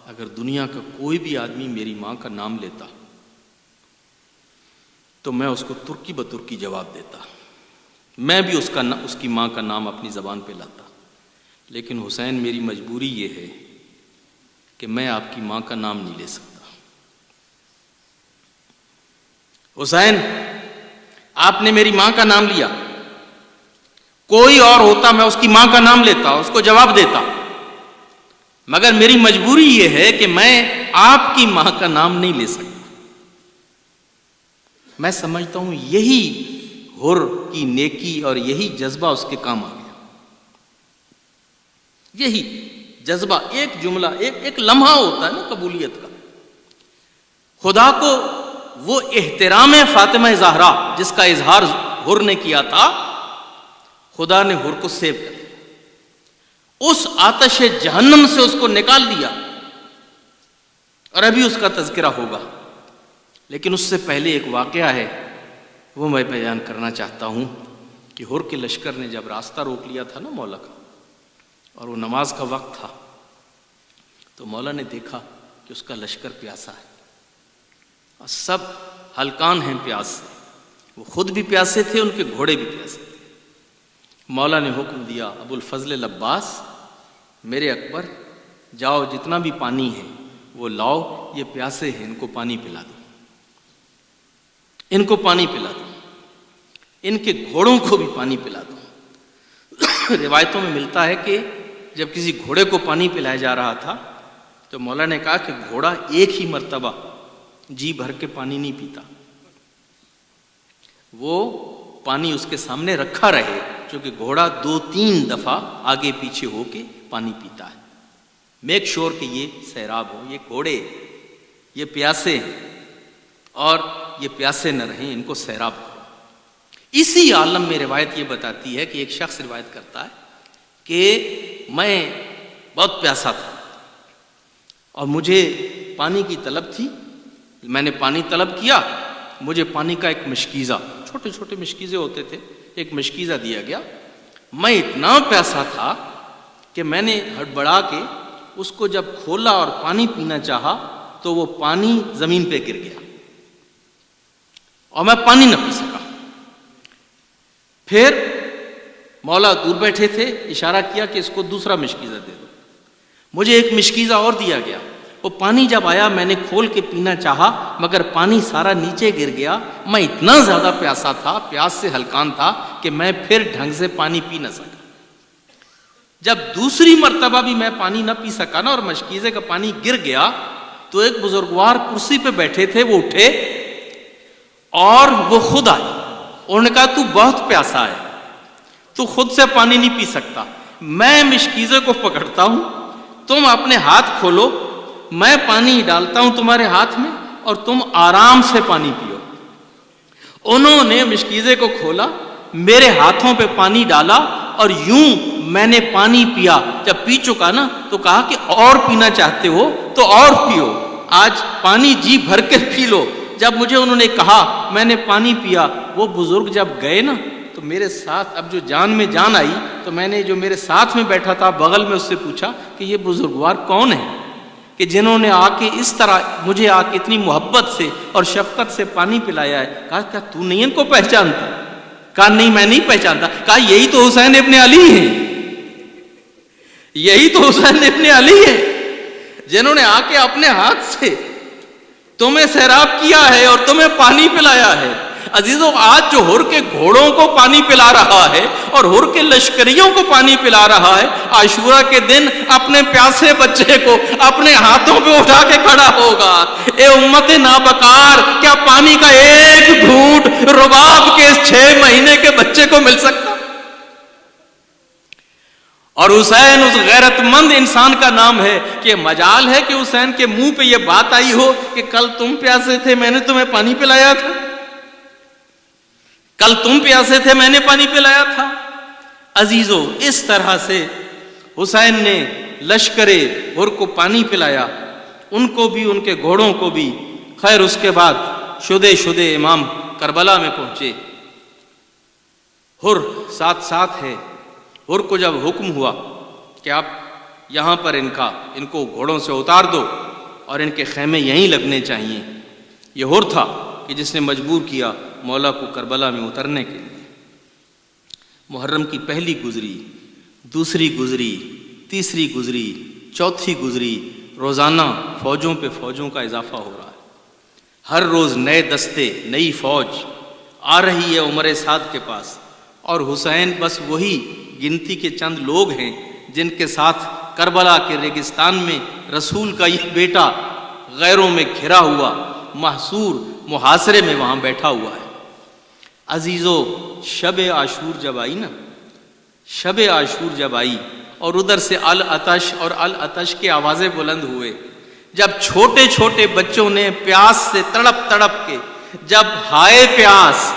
اگر دنیا کا کوئی بھی آدمی میری ماں کا نام لیتا تو میں اس کو ترکی بترکی جواب دیتا, میں بھی اس کی ماں کا نام اپنی زبان پہ لاتا. لیکن حسین میری مجبوری یہ ہے کہ میں آپ کی ماں کا نام نہیں لے سکتا. حسین آپ نے میری ماں کا نام لیا, کوئی اور ہوتا میں اس کی ماں کا نام لیتا, اس کو جواب دیتا, مگر میری مجبوری یہ ہے کہ میں آپ کی ماں کا نام نہیں لے سکتا. میں سمجھتا ہوں یہی حر کی نیکی اور یہی جذبہ اس کے کام آ گیا. یہی جذبہ, ایک جملہ, ایک لمحہ ہوتا ہے نا قبولیت کا. خدا کو وہ احترام فاطمہ زہرا جس کا اظہار حر نے کیا تھا, خدا نے حر کو سیو کر دیا, اس آتش جہنم سے اس کو نکال دیا. اور ابھی اس کا تذکرہ ہوگا, لیکن اس سے پہلے ایک واقعہ ہے وہ میں بیان کرنا چاہتا ہوں کہ حر کے لشکر نے جب راستہ روک لیا تھا نا مولا کا, اور وہ نماز کا وقت تھا, تو مولا نے دیکھا کہ اس کا لشکر پیاسا ہے اور سب ہلکان ہیں پیاس سے. وہ خود بھی پیاسے تھے, ان کے گھوڑے بھی پیاسے تھے. مولا نے حکم دیا ابو الفضل العباس, میرے اکبر, جاؤ جتنا بھی پانی ہے وہ لاؤ, یہ پیاسے ہیں, ان کو پانی پلا دو, ان کو پانی پلا دو, ان کے گھوڑوں کو بھی پانی پلا دو. روایتوں میں ملتا ہے کہ جب کسی گھوڑے کو پانی پلایا جا رہا تھا تو مولا نے کہا کہ گھوڑا ایک ہی مرتبہ جی بھر کے پانی نہیں پیتا, وہ پانی اس کے سامنے رکھا رہے, چونکہ گھوڑا 2-3 دفعہ آگے پیچھے ہو کے پانی پیتا ہے. میک شور کہ یہ سیراب ہو, یہ گھوڑے یہ پیاسے ہیں اور یہ پیاسے نہ رہیں, ان کو سیراب ہو. اسی عالم میں روایت یہ بتاتی ہے کہ ایک شخص روایت کرتا ہے کہ میں بہت پیاسا تھا اور مجھے پانی کی طلب تھی, میں نے پانی طلب کیا, مجھے پانی کا ایک مشکیزہ, چھوٹے چھوٹے مشکیزے ہوتے تھے, ایک مشکیزہ دیا گیا. میں اتنا پیاسا تھا کہ میں نے ہڑبڑا کے اس کو جب کھولا اور پانی پینا چاہا تو وہ پانی زمین پہ گر گیا اور میں پانی نہ پی سکا. پھر مولا دور بیٹھے تھے, اشارہ کیا کہ اس کو دوسرا مشکیزہ دے دو. مجھے ایک مشکیزہ اور دیا گیا, وہ پانی جب آیا میں نے کھول کے پینا چاہا مگر پانی سارا نیچے گر گیا. میں اتنا زیادہ پیاسا تھا, پیاس سے ہلکان تھا کہ میں پھر ڈھنگ سے پانی پی نہ سکا. جب دوسری مرتبہ بھی میں پانی نہ پی سکا نا اور مشکیزے کا پانی گر گیا تو ایک بزرگوار کرسی پہ بیٹھے تھے, وہ اٹھے اور وہ خود آئے. انہوں نے کہا تو بہت پیاسا ہے, تو خود سے پانی نہیں پی سکتا, میں مشکیزے کو پکڑتا ہوں, تم اپنے ہاتھ کھولو, میں پانی ڈالتا ہوں تمہارے ہاتھ میں اور تم آرام سے پانی پیو. انہوں نے مشکیزے کو کھولا, میرے ہاتھوں پہ پانی ڈالا اور یوں میں نے پانی پیا. جب پی چکا نا تو کہا کہ اور پینا چاہتے ہو تو اور پیو, آج پانی جی بھر کے پی لو. جب مجھے انہوں نے کہا میں نے پانی پیا, وہ بزرگ جب گئے نا تو میرے ساتھ اب جو جان میں جان آئی تو میں نے جو میرے ساتھ میں بیٹھا تھا بغل میں اس سے پوچھا کہ یہ بزرگوار کون ہے کہ جنہوں نے آ کے اس طرح مجھے آ کے اتنی محبت سے اور شفقت سے پانی پلایا ہے. کہا کیا تو نہیں ان کو پہچانتا؟ کہا نہیں میں نہیں پہچانتا. کہا یہی تو حسین ابن علی ہیں, یہی تو حسین ابن علی ہیں جنہوں نے آ کے اپنے ہاتھ سے تمہیں سیراب کیا ہے اور تمہیں پانی پلایا ہے. عزیزوں, آج جو حر کے گھوڑوں کو پانی پلا رہا ہے اور حر کے لشکریوں کو پانی پلا رہا ہے, عاشورہ کے دن اپنے پیاسے بچے کو اپنے ہاتھوں پہ اٹھا کے کھڑا ہوگا. اے امت نابکار, کیا پانی کا ایک گھونٹ رباب کے 6 مہینے کے بچے کو مل سکتا؟ اور حسین اس غیرت مند انسان کا نام ہے کہ مجال ہے کہ حسین کے منہ پہ یہ بات آئی ہو کہ کل تم پیاسے تھے میں نے تمہیں پانی پلایا تھا, کل تم پیاسے تھے میں نے پانی پلایا تھا. عزیزو, اس طرح سے حسین نے لشکر حر کو پانی پلایا, ان کو بھی ان کے گھوڑوں کو بھی. خیر اس کے بعد شدے امام کربلا میں پہنچے. حر ساتھ ہے. حر کو جب حکم ہوا کہ آپ یہاں پر ان کو گھوڑوں سے اتار دو اور ان کے خیمے یہیں لگنے چاہیے. یہ ہور تھا کہ جس نے مجبور کیا مولا کو کربلا میں اترنے کے لیے. محرم کی پہلی گزری، دوسری گزری، تیسری گزری، چوتھی گزری، روزانہ فوجوں پہ فوجوں کا اضافہ ہو رہا ہے. ہر روز نئے دستے، نئی فوج آ رہی ہے عمر سعد کے پاس، اور حسین بس وہی گنتی کے چند لوگ ہیں جن کے ساتھ کربلا کے ریگستان میں رسول کا یہ بیٹا غیروں میں گھرا ہوا، محصور، محاصرے میں وہاں بیٹھا ہوا ہے. عزیزو، شب عاشور جب آئی نا، شب عاشور جب آئی اور ادھر سے العطش اور العطش کے آوازیں بلند ہوئے، جب چھوٹے چھوٹے بچوں نے پیاس سے تڑپ تڑپ کے جب ہائے پیاس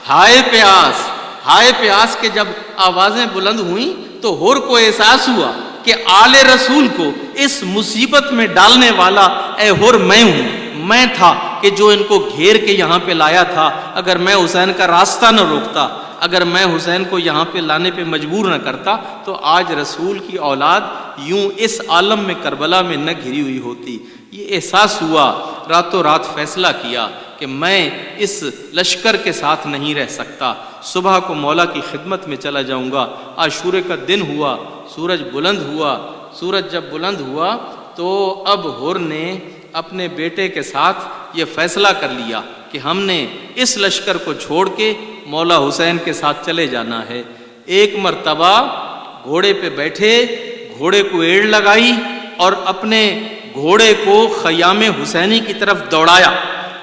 ہائے پیاس ہائے پیاس کے جب آوازیں بلند ہوئیں تو ہور کو احساس ہوا کہ آل رسول کو اس مصیبت میں ڈالنے والا اے ہور میں ہوں. میں تھا کہ جو ان کو گھیر کے یہاں پہ لایا تھا. اگر میں حسین کا راستہ نہ روکتا، اگر میں حسین کو یہاں پہ لانے پہ مجبور نہ کرتا تو آج رسول کی اولاد یوں اس عالم میں کربلا میں نہ گھری ہوئی ہوتی. یہ احساس ہوا، راتوں رات فیصلہ کیا کہ میں اس لشکر کے ساتھ نہیں رہ سکتا. صبح کو مولا کی خدمت میں چلا جاؤں گا. عاشورے کا دن ہوا، سورج بلند ہوا. سورج جب بلند ہوا تو اب ہور نے اپنے بیٹے کے ساتھ یہ فیصلہ کر لیا کہ ہم نے اس لشکر کو چھوڑ کے مولا حسین کے ساتھ چلے جانا ہے. ایک مرتبہ گھوڑے پہ بیٹھے، گھوڑے کو ایڑ لگائی اور اپنے گھوڑے کو خیام حسینی کی طرف دوڑایا.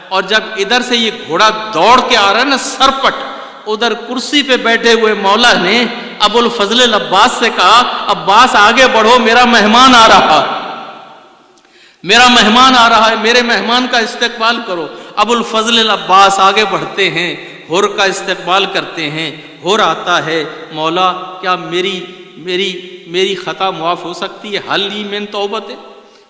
اور جب ادھر سے یہ گھوڑا دوڑ کے آ رہا ہے نا سرپٹ، ادھر کرسی پہ بیٹھے ہوئے مولا نے ابو الفضل العباس سے کہا عباس آگے بڑھو، میرا مہمان آ رہا، میرا مہمان آ رہا ہے، میرے مہمان کا استقبال کرو. ابو الفضل العباس آگے بڑھتے ہیں، ہور کا استقبال کرتے ہیں. ہور آتا ہے، مولا کیا میری خطا معاف ہو سکتی ہے؟ حل لی من توبت ہے،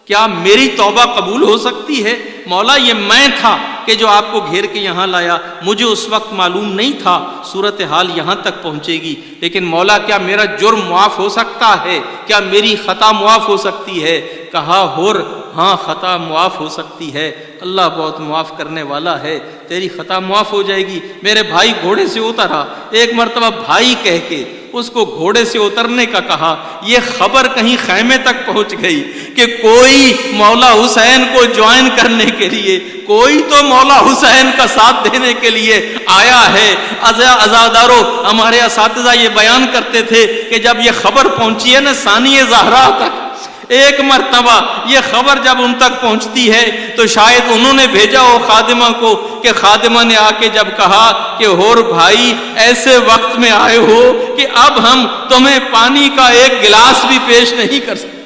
کیا میری توبہ قبول ہو سکتی ہے؟ مولا یہ میں تھا کہ جو آپ کو گھیر کے یہاں لایا، مجھے اس وقت معلوم نہیں تھا صورتحال یہاں تک پہنچے گی، لیکن مولا کیا میرا جرم معاف ہو سکتا ہے؟ کیا میری خطا معاف ہو سکتی ہے؟ کہا ہور ہاں خطا معاف ہو سکتی ہے، اللہ بہت معاف کرنے والا ہے، تیری خطا معاف ہو جائے گی. میرے بھائی گھوڑے سے اترا، ایک مرتبہ بھائی کہہ کے اس کو گھوڑے سے اترنے کا کہا. یہ خبر کہیں خیمے تک پہنچ گئی کہ کوئی مولا حسین کو جوائن کرنے کے لیے، کوئی تو مولا حسین کا ساتھ دینے کے لیے آیا ہے. عزادارو، ہمارے اساتذہ یہ بیان کرتے تھے کہ جب یہ خبر پہنچی ہے نا ثانی زہرا تک، ایک مرتبہ یہ خبر جب ان تک پہنچتی ہے تو شاید انہوں نے بھیجا ہو خادمہ کو، کہ خادمہ نے آ کے جب کہا کہ ہور بھائی ایسے وقت میں آئے ہو کہ اب ہم تمہیں پانی کا ایک گلاس بھی پیش نہیں کر سکتے،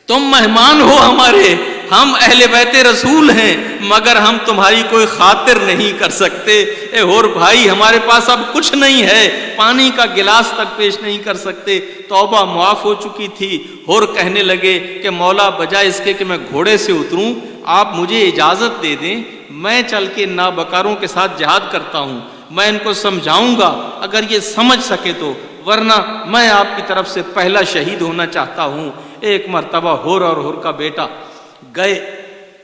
تم مہمان ہو ہمارے، ہم اہل بیت رسول ہیں مگر ہم تمہاری کوئی خاطر نہیں کر سکتے. اے ہور بھائی ہمارے پاس اب کچھ نہیں ہے، پانی کا گلاس تک پیش نہیں کر سکتے. توبہ معاف ہو چکی تھی. ہور کہنے لگے کہ مولا بجائے اس کے کہ میں گھوڑے سے اتروں، آپ مجھے اجازت دے دیں، میں چل کے نابکاروں کے ساتھ جہاد کرتا ہوں، میں ان کو سمجھاؤں گا اگر یہ سمجھ سکے تو، ورنہ میں آپ کی طرف سے پہلا شہید ہونا چاہتا ہوں. ایک مرتبہ ہور اور ہور کا بیٹا گئے.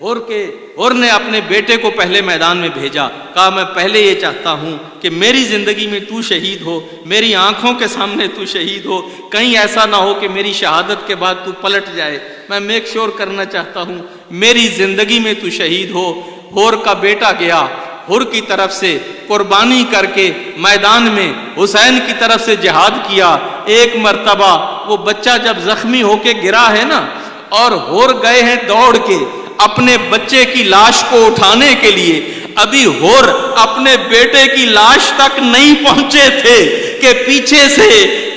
ہور نے اپنے بیٹے کو پہلے میدان میں بھیجا، کہا میں پہلے یہ چاہتا ہوں کہ میری زندگی میں تو شہید ہو، میری آنکھوں کے سامنے تو شہید ہو، کہیں ایسا نہ ہو کہ میری شہادت کے بعد تو پلٹ جائے، میں میک شور کرنا چاہتا ہوں میری زندگی میں تو شہید ہو. ہور کا بیٹا گیا، ہور کی طرف سے قربانی کر کے میدان میں حسین کی طرف سے جہاد کیا. ایک مرتبہ وہ بچہ جب زخمی ہو کے گرا ہے نا، اور ہور گئے ہیں دوڑ کے اپنے بچے کی لاش کو اٹھانے کے لیے، ابھی ہور اپنے بیٹے کی لاش تک نہیں پہنچے تھے کہ پیچھے سے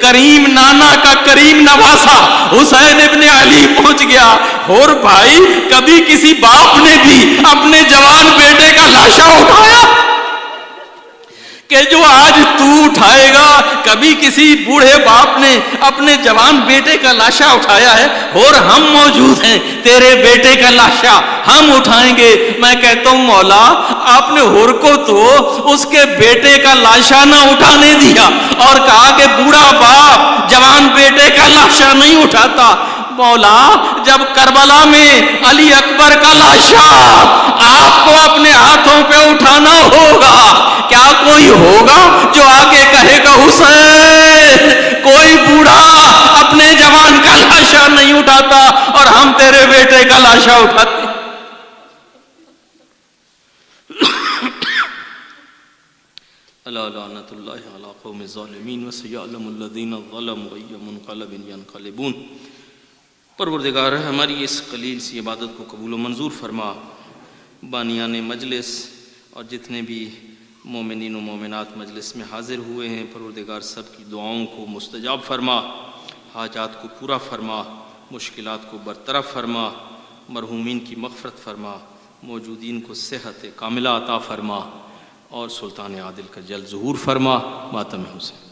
کریم نانا کا کریم نواسا حسین ابن علی پہنچ گیا. ہور بھائی کبھی کسی باپ نے بھی اپنے جوان بیٹے کا لاشا اٹھایا کہ جو آج تو اٹھائے گا کبھی کسی بوڑھے باپ نے اپنے جوان بیٹے کا لاشا اٹھایا ہے؟ اور ہم موجود ہیں، تیرے بیٹے کا لاشا ہم اٹھائیں گے۔ میں کہتا ہوں مولا آپ نے ہور کو تو اس کے بیٹے کا لاشا نہ اٹھانے دیا اور کہا کہ بوڑھا باپ جوان بیٹے کا لاشا نہیں اٹھاتا۔ مولا جب کربلا میں علی اکبر کا لاشا آپ کو اپنے ہاتھوں پہ اٹھانا ہوگا، کیا کوئی ہوگا جو آگے کہے گا حسین؟ کوئی بوڑھا اپنے جوان کا لاشا نہیں اٹھاتا اور ہم تیرے بیٹے کا لاشا اٹھاتے۔ لعنت اللہ علی قوم الظالمین وسیعلم الذین ظلموا ای منقلب ینقلبون۔ پروردگار ہماری اس قلیل سی عبادت کو قبول و منظور فرما، بانیان مجلس اور جتنے بھی مومنین و مومنات مجلس میں حاضر ہوئے ہیں، پروردگار سب کی دعاؤں کو مستجاب فرما، حاجات کو پورا فرما، مشکلات کو برطرف فرما، مرحومین کی مغفرت فرما، موجودین کو صحت کاملہ عطا فرما اور سلطان عادل کا جلد ظہور فرما۔ ماتم حسین۔